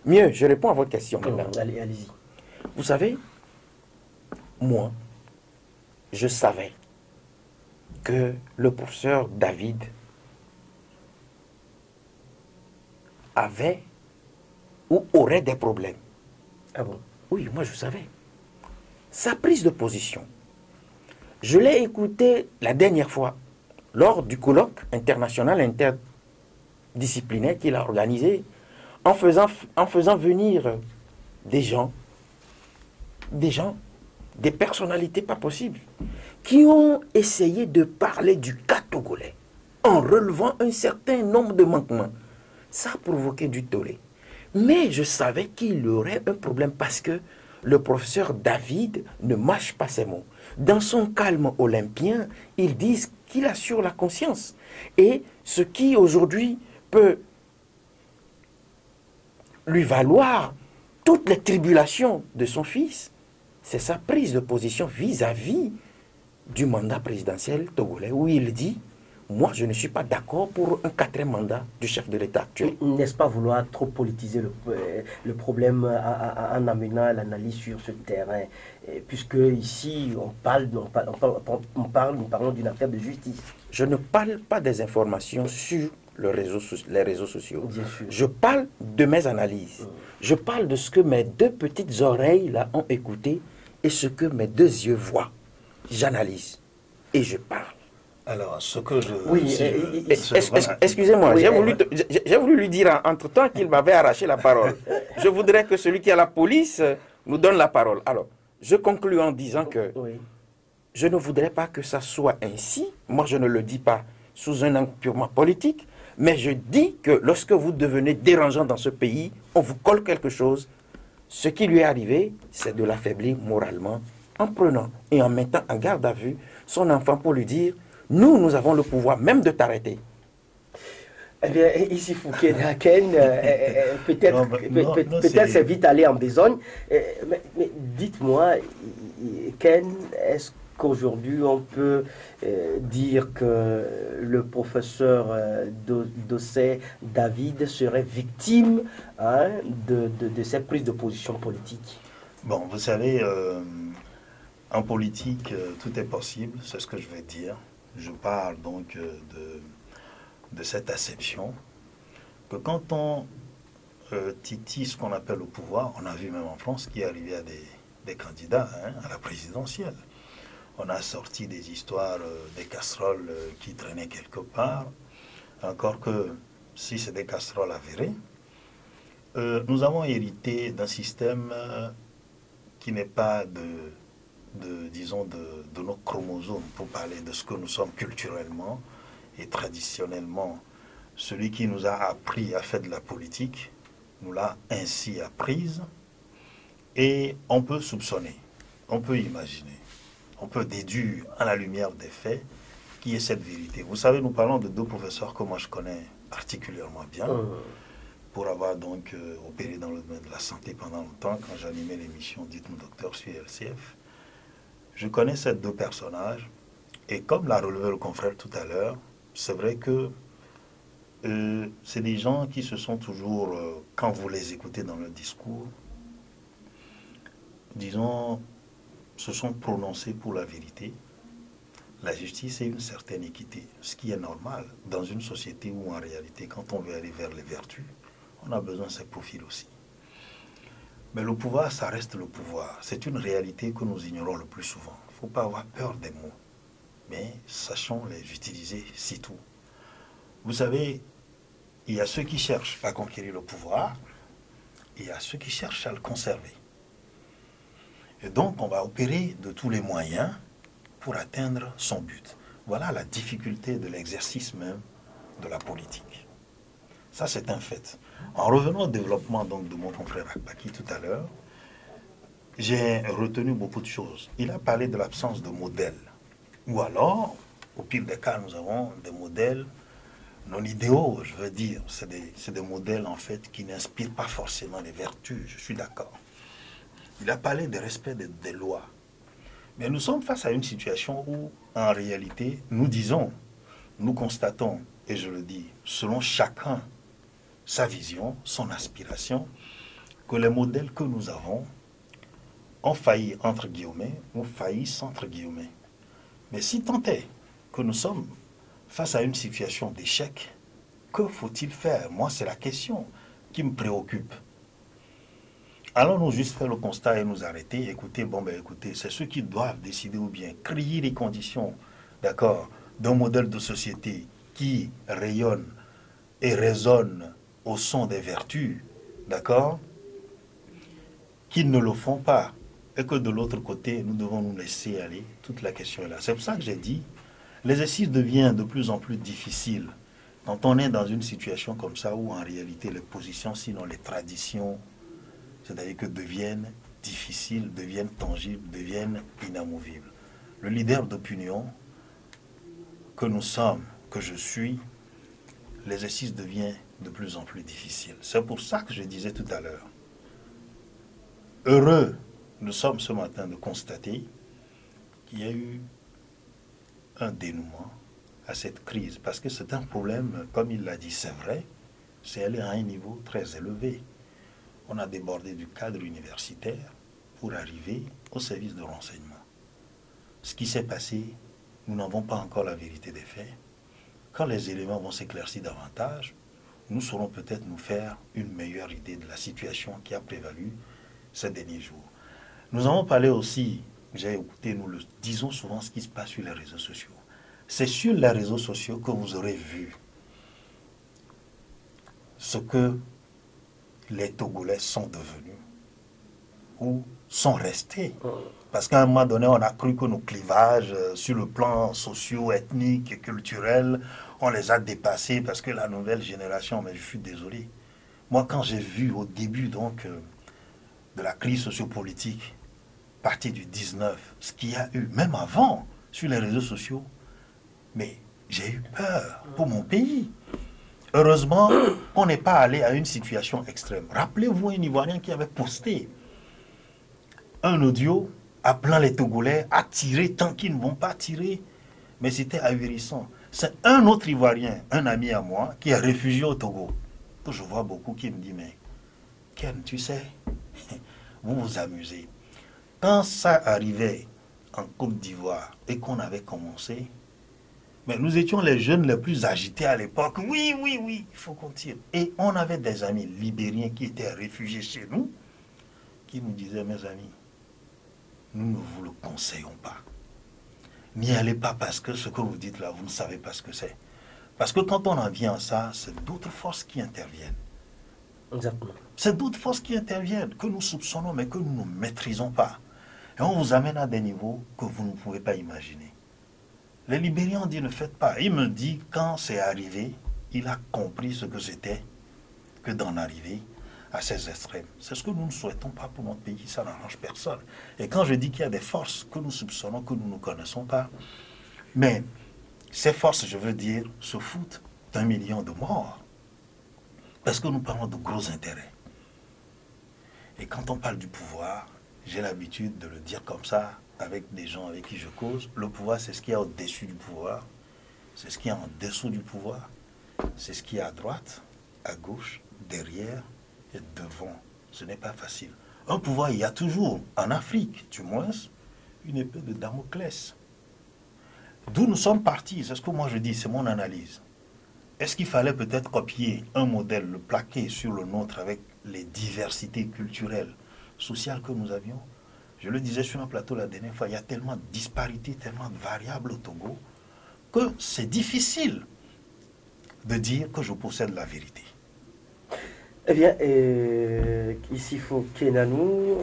Mieux, je réponds à votre question maintenant. Allez-y. Vous savez, moi, je savais que le professeur David avait ou aurait des problèmes. Ah bon? Oui, moi je savais. Sa prise de position, je l'ai écouté la dernière fois lors du colloque international interdisciplinaire qu'il a organisé en faisant venir des gens, des personnalités pas possibles, qui ont essayé de parler du cas togolais en relevant un certain nombre de manquements. Ça a provoqué du tollé. Mais je savais qu'il y aurait un problème parce que le professeur David ne mâche pas ses mots. Dans son calme olympien, ils disent qu'il assure la conscience. Et ce qui aujourd'hui peut lui valoir toutes les tribulations de son fils, c'est sa prise de position vis-à-vis du mandat présidentiel togolais, où il dit « Moi, je ne suis pas d'accord pour un 4e mandat du chef de l'État actuel. » N'est-ce pas vouloir trop politiser le problème en amenant l'analyse sur ce terrain, puisque ici, nous parlons d'une affaire de justice. Je ne parle pas des informations sur les réseaux sociaux. Bien sûr. Je parle de mes analyses. Je parle de ce que mes 2 petites oreilles là ont écouté et ce que mes 2 yeux voient. J'analyse et je parle. Alors, ce que je... Oui, excusez-moi, oui, j'ai voulu lui dire entre-temps qu'il m'avait arraché la parole. Je voudrais que celui qui a la police nous donne la parole. Alors, je conclue en disant que je ne voudrais pas que ça soit ainsi. Moi, je ne le dis pas sous un angle purement politique, mais je dis que lorsque vous devenez dérangeant dans ce pays, on vous colle quelque chose. Ce qui lui est arrivé, c'est de l'affaiblir moralement en prenant et en mettant en garde à vue son enfant pour lui dire « Nous avons le pouvoir même de t'arrêter. » Eh bien, ici Fouquet Ken, peut-être c'est vite aller en besogne. Mais dites-moi, Ken, est-ce qu'aujourd'hui on peut dire que le professeur Dossé David serait victime de cette prise de position politique? Bon, vous savez, en politique, tout est possible, c'est ce que je vais dire. Je parle donc de cette acception que quand on titille ce qu'on appelle le pouvoir, on a vu même en France qui est arrivé à des candidats à la présidentielle. On a sorti des histoires, des casseroles qui traînaient quelque part, encore que si c'est des casseroles avérées, nous avons hérité d'un système qui n'est pas disons, de nos chromosomes, pour parler de ce que nous sommes culturellement et traditionnellement. Celui qui nous a appris à faire de la politique nous l'a ainsi apprise, et on peut soupçonner, on peut imaginer, on peut déduire à la lumière des faits qui est cette vérité. Vous savez, nous parlons de 2 professeurs que moi je connais particulièrement bien, pour avoir donc opéré dans le domaine de la santé pendant longtemps, quand j'animais l'émission « Dites-nous docteur » sur LCF. Je connais ces 2 personnages, et comme l'a relevé le confrère tout à l'heure, c'est vrai que c'est des gens qui se sont toujours, quand vous les écoutez dans leur discours, disons, se sont prononcés pour la vérité, la justice et une certaine équité, ce qui est normal dans une société où en réalité, quand on veut aller vers les vertus, on a besoin de ces profils aussi. Mais le pouvoir, ça reste le pouvoir. C'est une réalité que nous ignorons le plus souvent. Il ne faut pas avoir peur des mots, mais sachons les utiliser, c'est tout. Vous savez, il y a ceux qui cherchent à conquérir le pouvoir, et il y a ceux qui cherchent à le conserver. Et donc, on va opérer de tous les moyens pour atteindre son but. Voilà la difficulté de l'exercice même de la politique. Ça, c'est un fait. En revenant au développement donc, de mon confrère Akbaki tout à l'heure, j'ai retenu beaucoup de choses. Il a parlé de l'absence de modèle. Ou alors, au pire des cas, nous avons des modèles non idéaux, je veux dire. C'est des modèles, en fait, qui n'inspirent pas forcément les vertus, je suis d'accord. Il a parlé de respect des lois. Mais nous sommes face à une situation où, en réalité, nous disons, nous constatons, et je le dis, selon chacun, sa vision, son aspiration, que les modèles que nous avons ont failli, entre guillemets, ou faillissent, entre guillemets. Mais si tant est que nous sommes face à une situation d'échec, que faut-il faire? Moi, c'est la question qui me préoccupe. Allons-nous juste faire le constat et nous arrêter? Écoutez, écoutez, c'est ceux qui doivent décider ou bien créer les conditions, d'accord, d'un modèle de société qui rayonne et résonne au son des vertus, d'accord, qu'ils ne le font pas, et que de l'autre côté, nous devons nous laisser aller. Toute la question est là. C'est pour ça que j'ai dit, l'exercice devient de plus en plus difficile quand on est dans une situation comme ça où en réalité les positions, sinon les traditions, c'est-à-dire que deviennent difficiles deviennent tangibles, deviennent inamovibles. Le leader d'opinion que nous sommes, que je suis, l'exercice devient de plus en plus difficile. C'est pour ça que je disais tout à l'heure, heureux nous sommes ce matin de constater qu'il y a eu un dénouement à cette crise, parce que c'est un problème, comme il l'a dit, c'est vrai, c'est allé à un niveau très élevé. On a débordé du cadre universitaire pour arriver au service de renseignement. Ce qui s'est passé, nous n'avons pas encore la vérité des faits. Quand les éléments vont s'éclaircir davantage, nous saurons peut-être nous faire une meilleure idée de la situation qui a prévalu ces derniers jours. Nous avons parlé aussi, j'ai écouté, nous le disons souvent, ce qui se passe sur les réseaux sociaux. C'est sur les réseaux sociaux que vous aurez vu ce que les Togolais sont devenus ou sont restés. Parce qu'à un moment donné, on a cru que nos clivages sur le plan socio-ethnique et culturel, on les a dépassés parce que la nouvelle génération, mais je suis désolé. Moi, quand j'ai vu au début donc de la crise sociopolitique, partie du 19, ce qu'il y a eu, même avant, sur les réseaux sociaux, mais j'ai eu peur pour mon pays. Heureusement, on n'est pas allé à une situation extrême. Rappelez-vous un Ivoirien qui avait posté un audio appelant les Togolais à tirer tant qu'ils ne vont pas tirer. Mais c'était ahurissant. C'est un autre Ivoirien, un ami à moi, qui est réfugié au Togo. Que je vois beaucoup qui me dit, mais Ken, tu sais, vous vous amusez. Quand ça arrivait en Côte d'Ivoire et qu'on avait commencé, mais nous étions les jeunes les plus agités à l'époque. Oui, oui, oui, il faut qu'on tire. Et on avait des amis libériens qui étaient réfugiés chez nous, qui nous disaient, mes amis, nous ne vous le conseillons pas. N'y allez pas parce que ce que vous dites là, vous ne savez pas ce que c'est. Parce que quand on en vient à ça, c'est d'autres forces qui interviennent. Exactement. C'est d'autres forces qui interviennent, que nous soupçonnons, mais que nous ne maîtrisons pas. Et on vous amène à des niveaux que vous ne pouvez pas imaginer. Les Libériens ont dit ne faites pas. Il me dit quand c'est arrivé, il a compris ce que c'était que d'en arriver à ces extrêmes. C'est ce que nous ne souhaitons pas pour notre pays, ça n'arrange personne. Et quand je dis qu'il y a des forces que nous soupçonnons, que nous ne connaissons pas, mais ces forces, je veux dire, se foutent d'1 million de morts. Parce que nous parlons de gros intérêts. Et quand on parle du pouvoir, j'ai l'habitude de le dire comme ça, avec des gens avec qui je cause, le pouvoir, c'est ce qu'il y a au-dessus du pouvoir, c'est ce qu'il y a en dessous du pouvoir, c'est ce qu'il y a à droite, à gauche, derrière et devant. Ce n'est pas facile. Un pouvoir, il y a toujours, en Afrique, du moins, une épée de Damoclès. D'où nous sommes partis, c'est ce que moi je dis, c'est mon analyse. Est-ce qu'il fallait peut-être copier un modèle, le plaquer sur le nôtre avec les diversités culturelles, sociales que nous avions? Je le disais sur un plateau la dernière fois, il y a tellement de disparités, tellement de variables au Togo, que c'est difficile de dire que je possède la vérité. Eh bien, ici, faut Kenanou,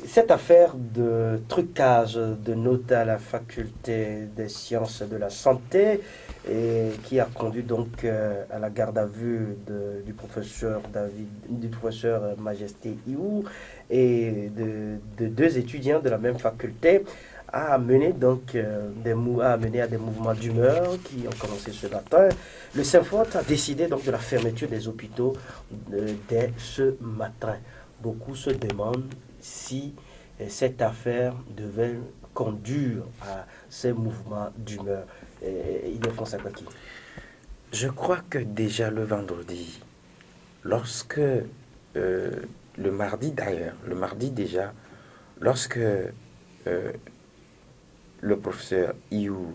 cette affaire de trucage de notes à la faculté des sciences de la santé, qui a conduit donc à la garde à vue du professeur Majesté Iou et de 2 étudiants de la même faculté, a amené donc à des mouvements d'humeur qui ont commencé ce matin. Le Saint-Fort a décidé donc de la fermeture des hôpitaux dès ce matin. Beaucoup se demandent si cette affaire devait conduire à ces mouvements d'humeur. Ildefonse Akpaki. Je crois que déjà le vendredi, lorsque, le mardi déjà, lorsque le professeur Iou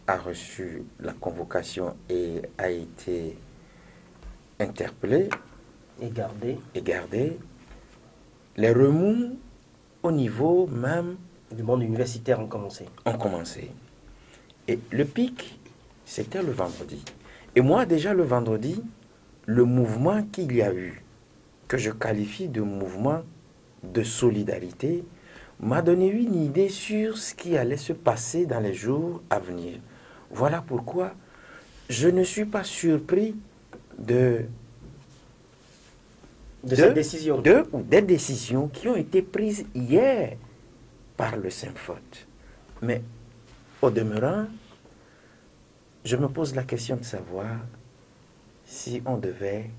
a reçu la convocation et a été interpellé Et gardé, les remous au niveau même du monde universitaire ont commencé. Et le pic, c'était le vendredi. Et moi, déjà le vendredi, le mouvement qu'il y a eu, que je qualifie de mouvement de solidarité, m'a donné une idée sur ce qui allait se passer dans les jours à venir. Voilà pourquoi je ne suis pas surpris de cette décision. Ou des décisions qui ont été prises hier par le Symphote. Mais au demeurant, je me pose la question de savoir si on devait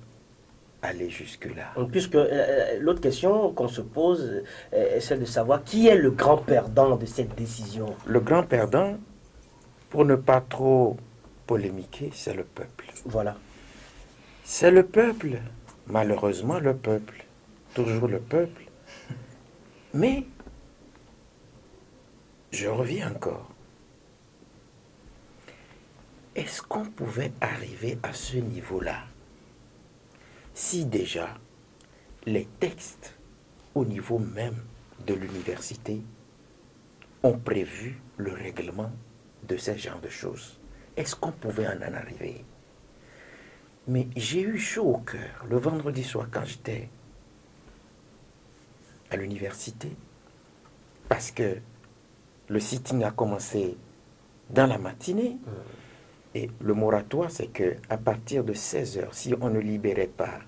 aller jusque-là. Puisque l'autre question qu'on se pose est celle de savoir qui est le grand perdant de cette décision. Le grand perdant, pour ne pas trop polémiquer, c'est le peuple. Voilà. C'est le peuple, malheureusement le peuple, toujours le peuple. Mais, je reviens encore. Est-ce qu'on pouvait arriver à ce niveau-là si déjà les textes au niveau même de l'université ont prévu le règlement de ce genre de choses? Est-ce qu'on pouvait en arriver? Mais j'ai eu chaud au cœur le vendredi soir quand j'étais à l'université, parce que le sitting a commencé dans la matinée. Et le moratoire, c'est qu'à partir de 16 heures, si on ne libérait pas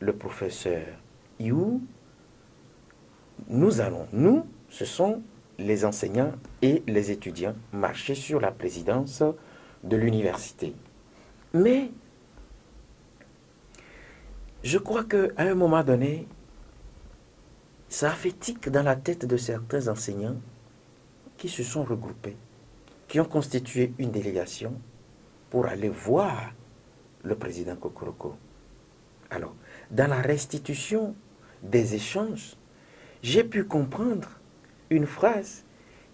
le professeur Iou, nous, ce sont les enseignants et les étudiants, marcher sur la présidence de l'université. Mais je crois qu'à un moment donné, ça a fait tic dans la tête de certains enseignants qui se sont regroupés, qui ont constitué une délégation pour aller voir le président Kokoroko. Alors, dans la restitution des échanges, j'ai pu comprendre une phrase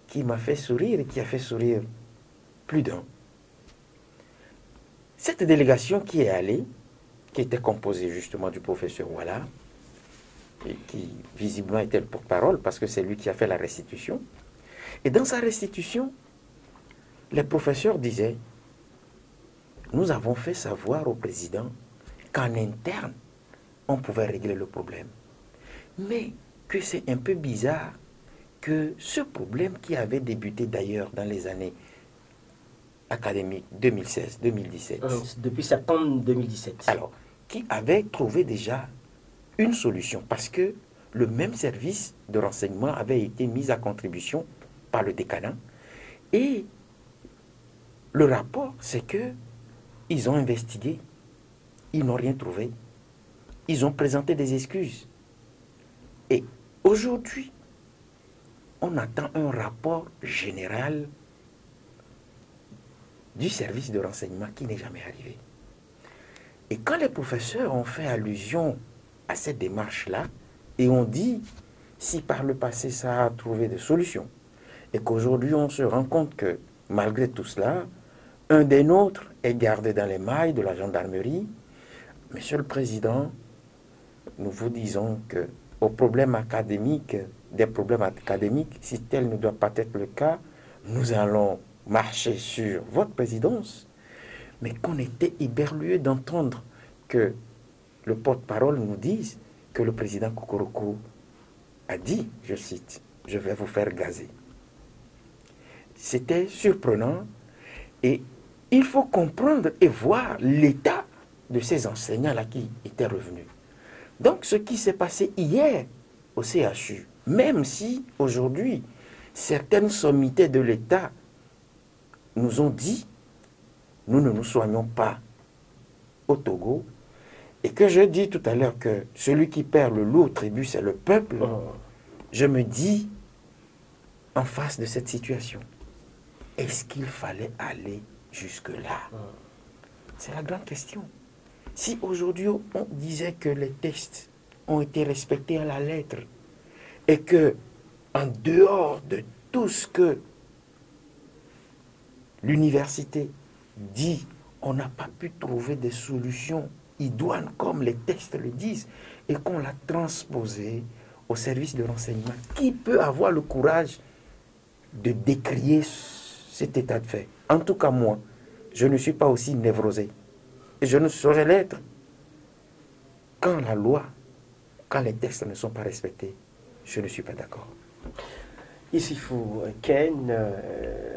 qui m'a fait sourire et qui a fait sourire plus d'un. Cette délégation qui est allée, qui était composée justement du professeur Ouala, et qui visiblement était le porte-parole parce que c'est lui qui a fait la restitution, et dans sa restitution, les professeurs disaient: nous avons fait savoir au président qu'en interne, on pouvait régler le problème. Mais que c'est un peu bizarre que ce problème qui avait débuté d'ailleurs dans les années académiques 2016-2017. Depuis septembre 2017. Alors, qui avait trouvé déjà une solution parce que le même service de renseignement avait été mis à contribution par le décanat. Et le rapport, c'est que ils ont investigué, ils n'ont rien trouvé. Ils ont présenté des excuses. Et aujourd'hui, on attend un rapport général du service de renseignement qui n'est jamais arrivé. Et quand les professeurs ont fait allusion à cette démarche-là, et ont dit, si par le passé ça a trouvé des solutions, et qu'aujourd'hui on se rend compte que malgré tout cela, un des nôtres est gardé dans les mailles de la gendarmerie, Monsieur le Président, nous vous disons que des problèmes académiques, si tel ne doit pas être le cas, nous allons marcher sur votre présidence. Mais qu'on était éberlué d'entendre que le porte-parole nous dise que le président Kokoroko a dit, je cite, « Je vais vous faire gazer ». C'était surprenant et il faut comprendre et voir l'état de ces enseignants-là qui étaient revenus. Donc, ce qui s'est passé hier au CHU, même si aujourd'hui, certaines sommités de l'État nous ont dit, nous ne nous soignons pas au Togo, et que je dis tout à l'heure que celui qui perd le lourd tribut, c'est le peuple, je me dis, en face de cette situation, est-ce qu'il fallait aller jusque-là? C'est la grande question. Si aujourd'hui on disait que les textes ont été respectés à la lettre et que, en dehors de tout ce que l'université dit, on n'a pas pu trouver des solutions idoines comme les textes le disent et qu'on l'a transposé au service de renseignement, qui peut avoir le courage de décrier cet état de fait? En tout cas, moi, je ne suis pas aussi névrosé. Et je ne saurais l'être quand la loi, quand les textes ne sont pas respectés. Je ne suis pas d'accord. Issoufou Ken,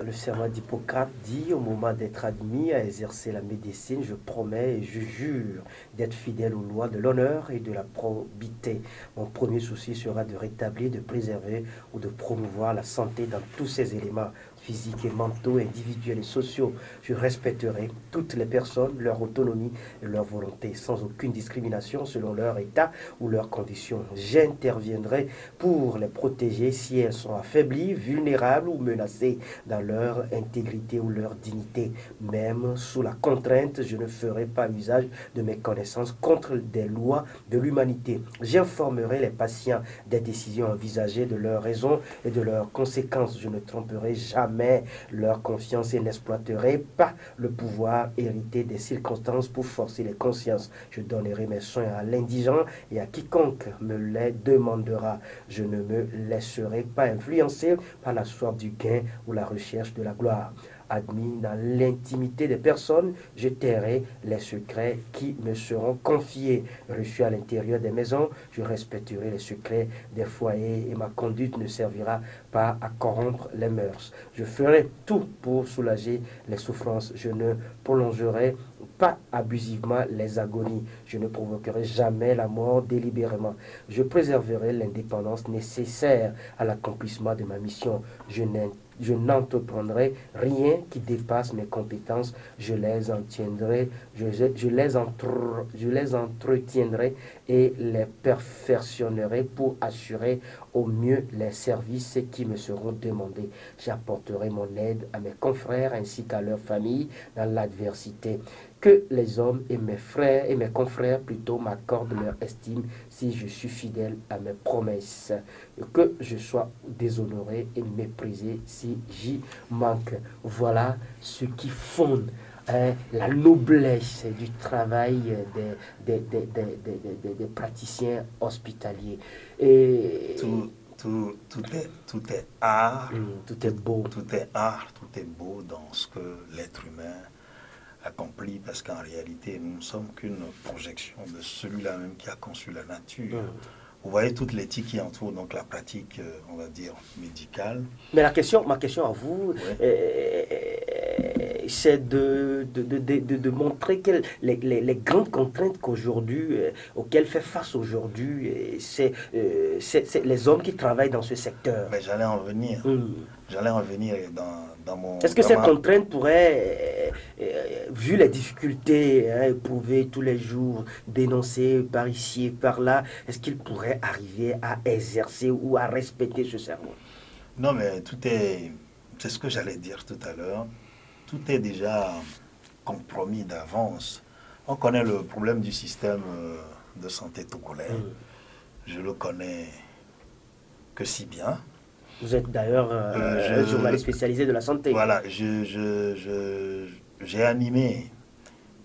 le serment d'Hippocrate dit au moment d'être admis à exercer la médecine, je promets et je jure d'être fidèle aux lois de l'honneur et de la probité. Mon premier souci sera de rétablir, de préserver ou de promouvoir la santé dans tous ses éléments physiques et mentaux, individuels et sociaux. Je respecterai toutes les personnes, leur autonomie et leur volonté, sans aucune discrimination selon leur état ou leurs conditions. J'interviendrai pour les protéger si elles sont affaiblies, vulnérables ou menacées dans leur intégrité ou leur dignité. Même sous la contrainte, je ne ferai pas usage de mes connaissances contre des lois de l'humanité. J'informerai les patients des décisions envisagées, de leurs raisons et de leurs conséquences. Je ne tromperai jamais leur confiance et n'exploiterai pas le pouvoir hérité des circonstances pour forcer les consciences. Je donnerai mes soins à l'indigent et à quiconque me les demandera. Je ne me laisserai pas influencer par la soif du gain ou la recherche de la gloire. Admis dans l'intimité des personnes, je tairai les secrets qui me seront confiés. Reçu à l'intérieur des maisons, je respecterai les secrets des foyers et ma conduite ne servira pas à corrompre les mœurs. Je ferai tout pour soulager les souffrances. Je ne prolongerai pas abusivement les agonies. Je ne provoquerai jamais la mort délibérément. Je préserverai l'indépendance nécessaire à l'accomplissement de ma mission. Je n'entreprendrai rien qui dépasse mes compétences. Je les entretiendrai et les perfectionnerai pour assurer au mieux les services qui me seront demandés. J'apporterai mon aide à mes confrères ainsi qu'à leurs familles dans l'adversité. Que les hommes et mes frères et mes confrères plutôt m'accordent leur estime si je suis fidèle à mes promesses. Que je sois déshonoré et méprisé si j'y manque. Voilà ce qui fonde la noblesse du travail des praticiens hospitaliers. Et tout est art. Tout est beau. Tout est art, tout est beau dans ce que l'être humain accompli, parce qu'en réalité, nous ne sommes qu'une projection de celui-là même qui a conçu la nature. Vous voyez toute l'éthique qui entoure donc la pratique, on va dire, médicale. Mais ma question à vous, c'est de montrer que les grandes contraintes auxquelles fait face aujourd'hui, c'est les hommes qui travaillent dans ce secteur. Mais j'allais en venir. J'allais en venir dans mon... Est-ce que ces contraintes pourraient, vu les difficultés éprouvées tous les jours, dénoncées par ici et par là, est-ce qu'ils pourraient arriver à exercer ou à respecter ce serment? Non, mais c'est ce que j'allais dire tout à l'heure, tout est déjà compromis d'avance. On connaît le problème du système de santé togolais. Je le connais que si bien. Vous êtes d'ailleurs un journaliste spécialisé de la santé. Voilà, j'ai animé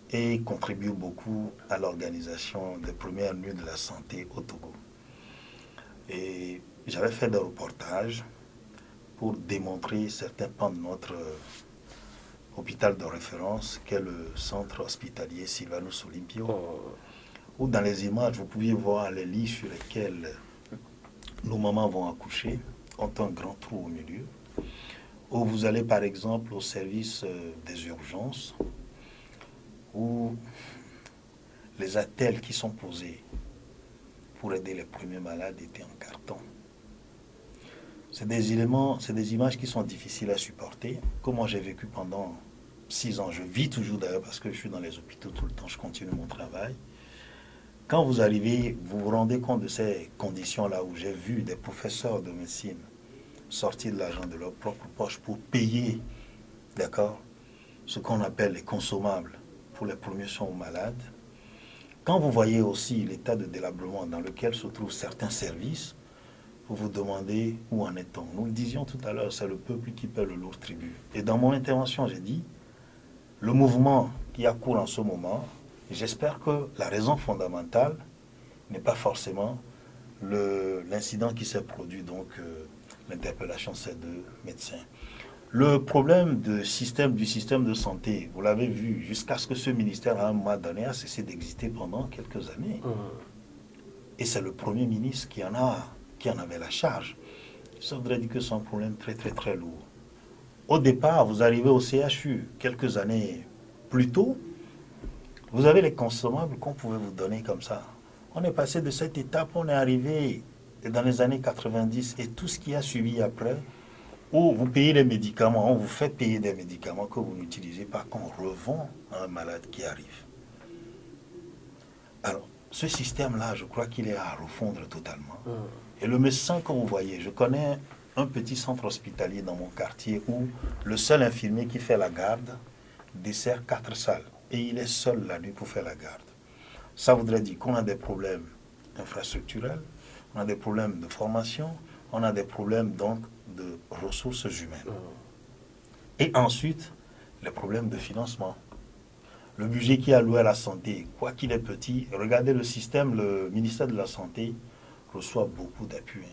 et contribué beaucoup à l'organisation des premières nuits de la santé au Togo. Et j'avais fait des reportages pour démontrer certains pans de notre hôpital de référence, qu'est le centre hospitalier Sylvanus Olympio, où dans les images, vous pouviez voir les lits sur lesquels nos mamans vont accoucher, ont un grand trou au milieu, où vous allez par exemple au service des urgences, où les attelles qui sont posées pour aider les premiers malades étaient en carton. C'est des éléments, c'est des images qui sont difficiles à supporter, que moi j'ai vécu pendant 6 ans. Je vis toujours d'ailleurs parce que je suis dans les hôpitaux tout le temps, je continue mon travail. Quand vous arrivez, vous vous rendez compte de ces conditions-là où j'ai vu des professeurs de médecine sortir de l'argent de leur propre poche pour payer, d'accord, ce qu'on appelle les consommables pour les premiers soins aux malades. Quand vous voyez aussi l'état de délabrement dans lequel se trouvent certains services, vous vous demandez où en est-on. Nous le disions tout à l'heure, c'est le peuple qui paie le lourd tribut. Et dans mon intervention, j'ai dit, le mouvement qui a cours en ce moment, j'espère que la raison fondamentale n'est pas forcément l'incident qui s'est produit, donc l'interpellation de ces 2 médecins. Le problème du système de santé, vous l'avez vu, jusqu'à ce que ce ministère, à un moment donné, a cessé d'exister pendant quelques années. Et c'est le Premier ministre qui en avait la charge. ça voudrait dire que c'est un problème très très très lourd. Au départ, vous arrivez au CHU quelques années plus tôt, vous avez les consommables qu'on pouvait vous donner comme ça. On est passé de cette étape, on est arrivé dans les années 90 et tout ce qui a suivi après, où vous payez les médicaments, on vous fait payer des médicaments que vous n'utilisez pas, qu'on revend à un malade qui arrive. Alors, ce système-là, je crois qu'il est à refondre totalement. Et le médecin que vous voyez, je connais un petit centre hospitalier dans mon quartier où le seul infirmier qui fait la garde dessert 4 salles. Et il est seul la nuit pour faire la garde. Ça voudrait dire qu'on a des problèmes infrastructurels, on a des problèmes de formation, on a des problèmes donc de ressources humaines. Et ensuite, les problèmes de financement. Le budget qui est alloué à la santé, quoi qu'il est petit, regardez le système, le ministère de la Santé reçoit beaucoup d'appui.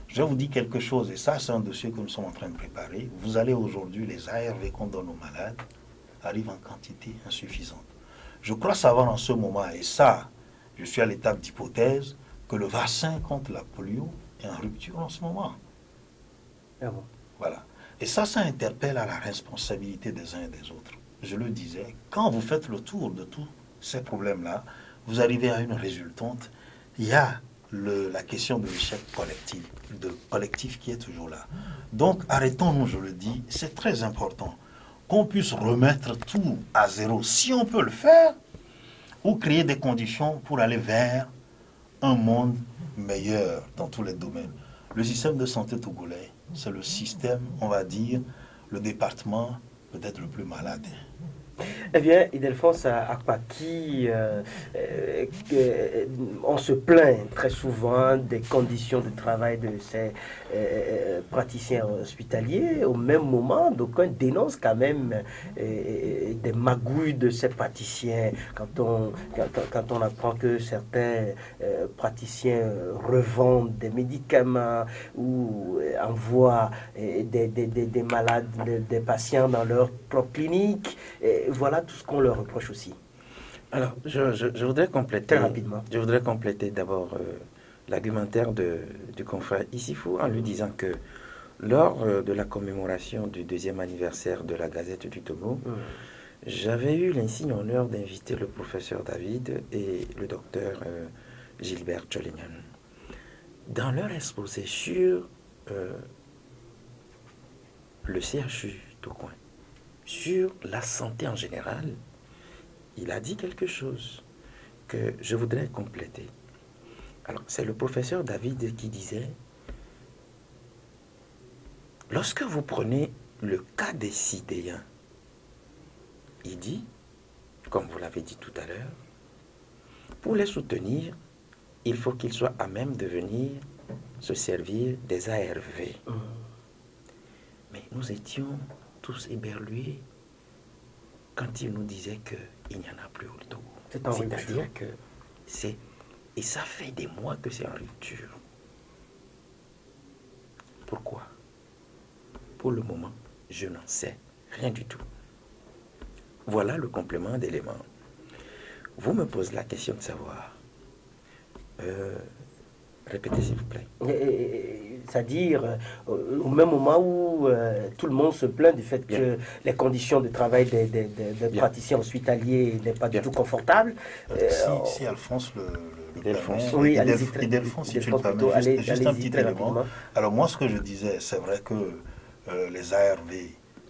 Je vais vous dire quelque chose, et ça c'est un dossier que nous sommes en train de préparer. Vous allez aujourd'hui, les ARV qu'on donne aux malades arrivent en quantité insuffisante. Je crois savoir en ce moment, et ça, je suis à l'étape d'hypothèse, que le vaccin contre la polio est en rupture en ce moment. Ah bon. Voilà. Et ça interpelle à la responsabilité des uns et des autres. Je le disais, quand vous faites le tour de tous ces problèmes-là, vous arrivez à une résultante. Il y a la question de l'échec collectif qui est toujours là. Donc, arrêtons-nous, je le dis, c'est très important qu'on puisse remettre tout à zéro, si on peut le faire, ou créer des conditions pour aller vers un monde meilleur dans tous les domaines. Le système de santé togolais, c'est le système, on va dire, le département peut-être le plus malade. Eh bien, Ildefonse Akpaki, on se plaint très souvent des conditions de travail de ces praticiens hospitaliers. Au même moment, d'aucuns dénoncent quand même des magouilles de ces praticiens. Quand on apprend que certains praticiens revendent des médicaments ou envoient des malades, des patients dans leur propre clinique. Voilà tout ce qu'on leur reproche aussi. Alors, je voudrais compléter très rapidement. Je voudrais compléter d'abord l'argumentaire du confrère Issifou en lui disant que lors de la commémoration du 2e anniversaire de la Gazette du Togo, j'avais eu l'insigne honneur d'inviter le professeur David et le docteur Gilbert Cholingan. Dans leur exposé sur le CHU Tocoin, sur la santé en général, il a dit quelque chose que je voudrais compléter. Alors, c'est le professeur David qui disait, lorsque vous prenez le cas des Sidéens, il dit, comme vous l'avez dit tout à l'heure, pour les soutenir, il faut qu'ils soient à même de venir se servir des ARV. Mais nous étions tous éberlués quand il nous disait qu'il n'y en a plus au Togo. C'est-à-dire que c'est... Et ça fait des mois que c'est en rupture. Pourquoi? Pour le moment, je n'en sais rien du tout. Voilà le complément d'éléments. Vous me posez la question de savoir... répétez s'il vous plaît. C'est-à-dire, au même moment où tout le monde se plaint du fait que les conditions de travail des praticiens hospitaliers n'est pas du tout confortable. Si Alphonse le Ildefonse. permet, Oui, Ildefonse, si tu le permets, juste un petit élément. Rapidement. Alors moi, ce que je disais, c'est vrai que les ARV,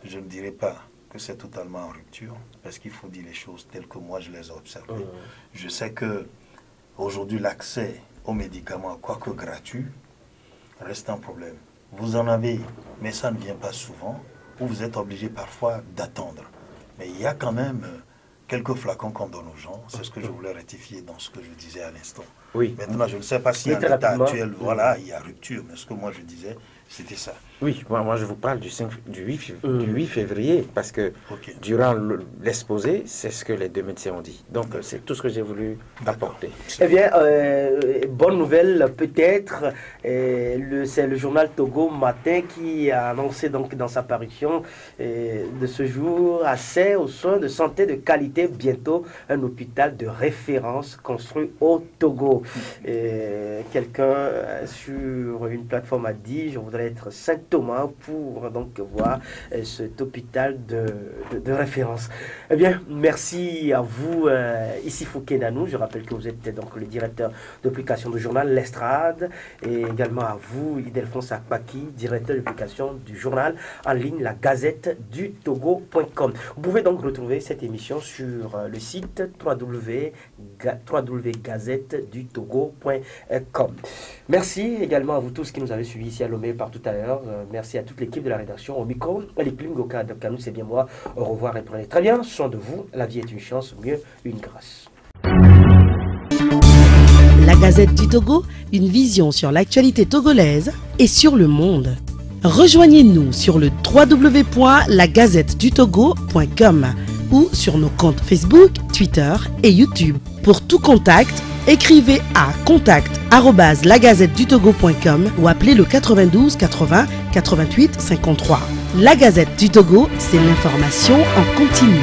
je ne dirais pas que c'est totalement en rupture, parce qu'il faut dire les choses telles que moi je les ai observées. Je sais que aujourd'hui, l'accès aux médicaments, quoique gratuit, reste un problème. Vous en avez, mais ça ne vient pas souvent, ou vous êtes obligé parfois d'attendre. Mais il y a quand même quelques flacons qu'on donne aux gens. C'est ce que je voulais rectifier dans ce que je disais à l'instant. Oui. Maintenant, je ne sais pas si à l'état actuel, voilà, il y a rupture, mais ce que moi je disais, c'était ça. Oui, moi je vous parle du 8 février, parce que durant l'exposé, c'est ce que les deux médecins ont dit. Donc c'est tout ce que j'ai voulu apporter. Eh bien, bonne nouvelle peut-être, c'est le journal Togo Matin qui a annoncé donc dans sa parution de ce jour, accès aux soins de santé de qualité, bientôt un hôpital de référence construit au Togo. Togo. Quelqu'un sur une plateforme a dit, je voudrais être Saint Thomas pour donc voir cet hôpital de référence. Eh bien, merci à vous, ici Fouquet Danou. Je rappelle que vous êtes donc le directeur de publication du journal L'Estrade, et également à vous, Idelphonse Akpaki, directeur de publication du journal en ligne La Gazette du Togo.com. Vous pouvez donc retrouver cette émission sur le site www.gazettedutogo.com. Merci également à vous tous qui nous avez suivis ici à Lomé par tout à l'heure. Merci à toute l'équipe de la rédaction. Au micro, Ali Klimgoka de Kanou, c'est bien moi. Au revoir et prenez très bien soin de vous. La vie est une chance, mieux une grâce. La Gazette du Togo, une vision sur l'actualité togolaise et sur le monde. Rejoignez-nous sur le www.lagazettedutogo.com ou sur nos comptes Facebook, Twitter et YouTube. Pour tout contact, écrivez à contact@lagazettedutogo.com ou appelez le 92 80 88 53. La Gazette du Togo, c'est l'information en continu.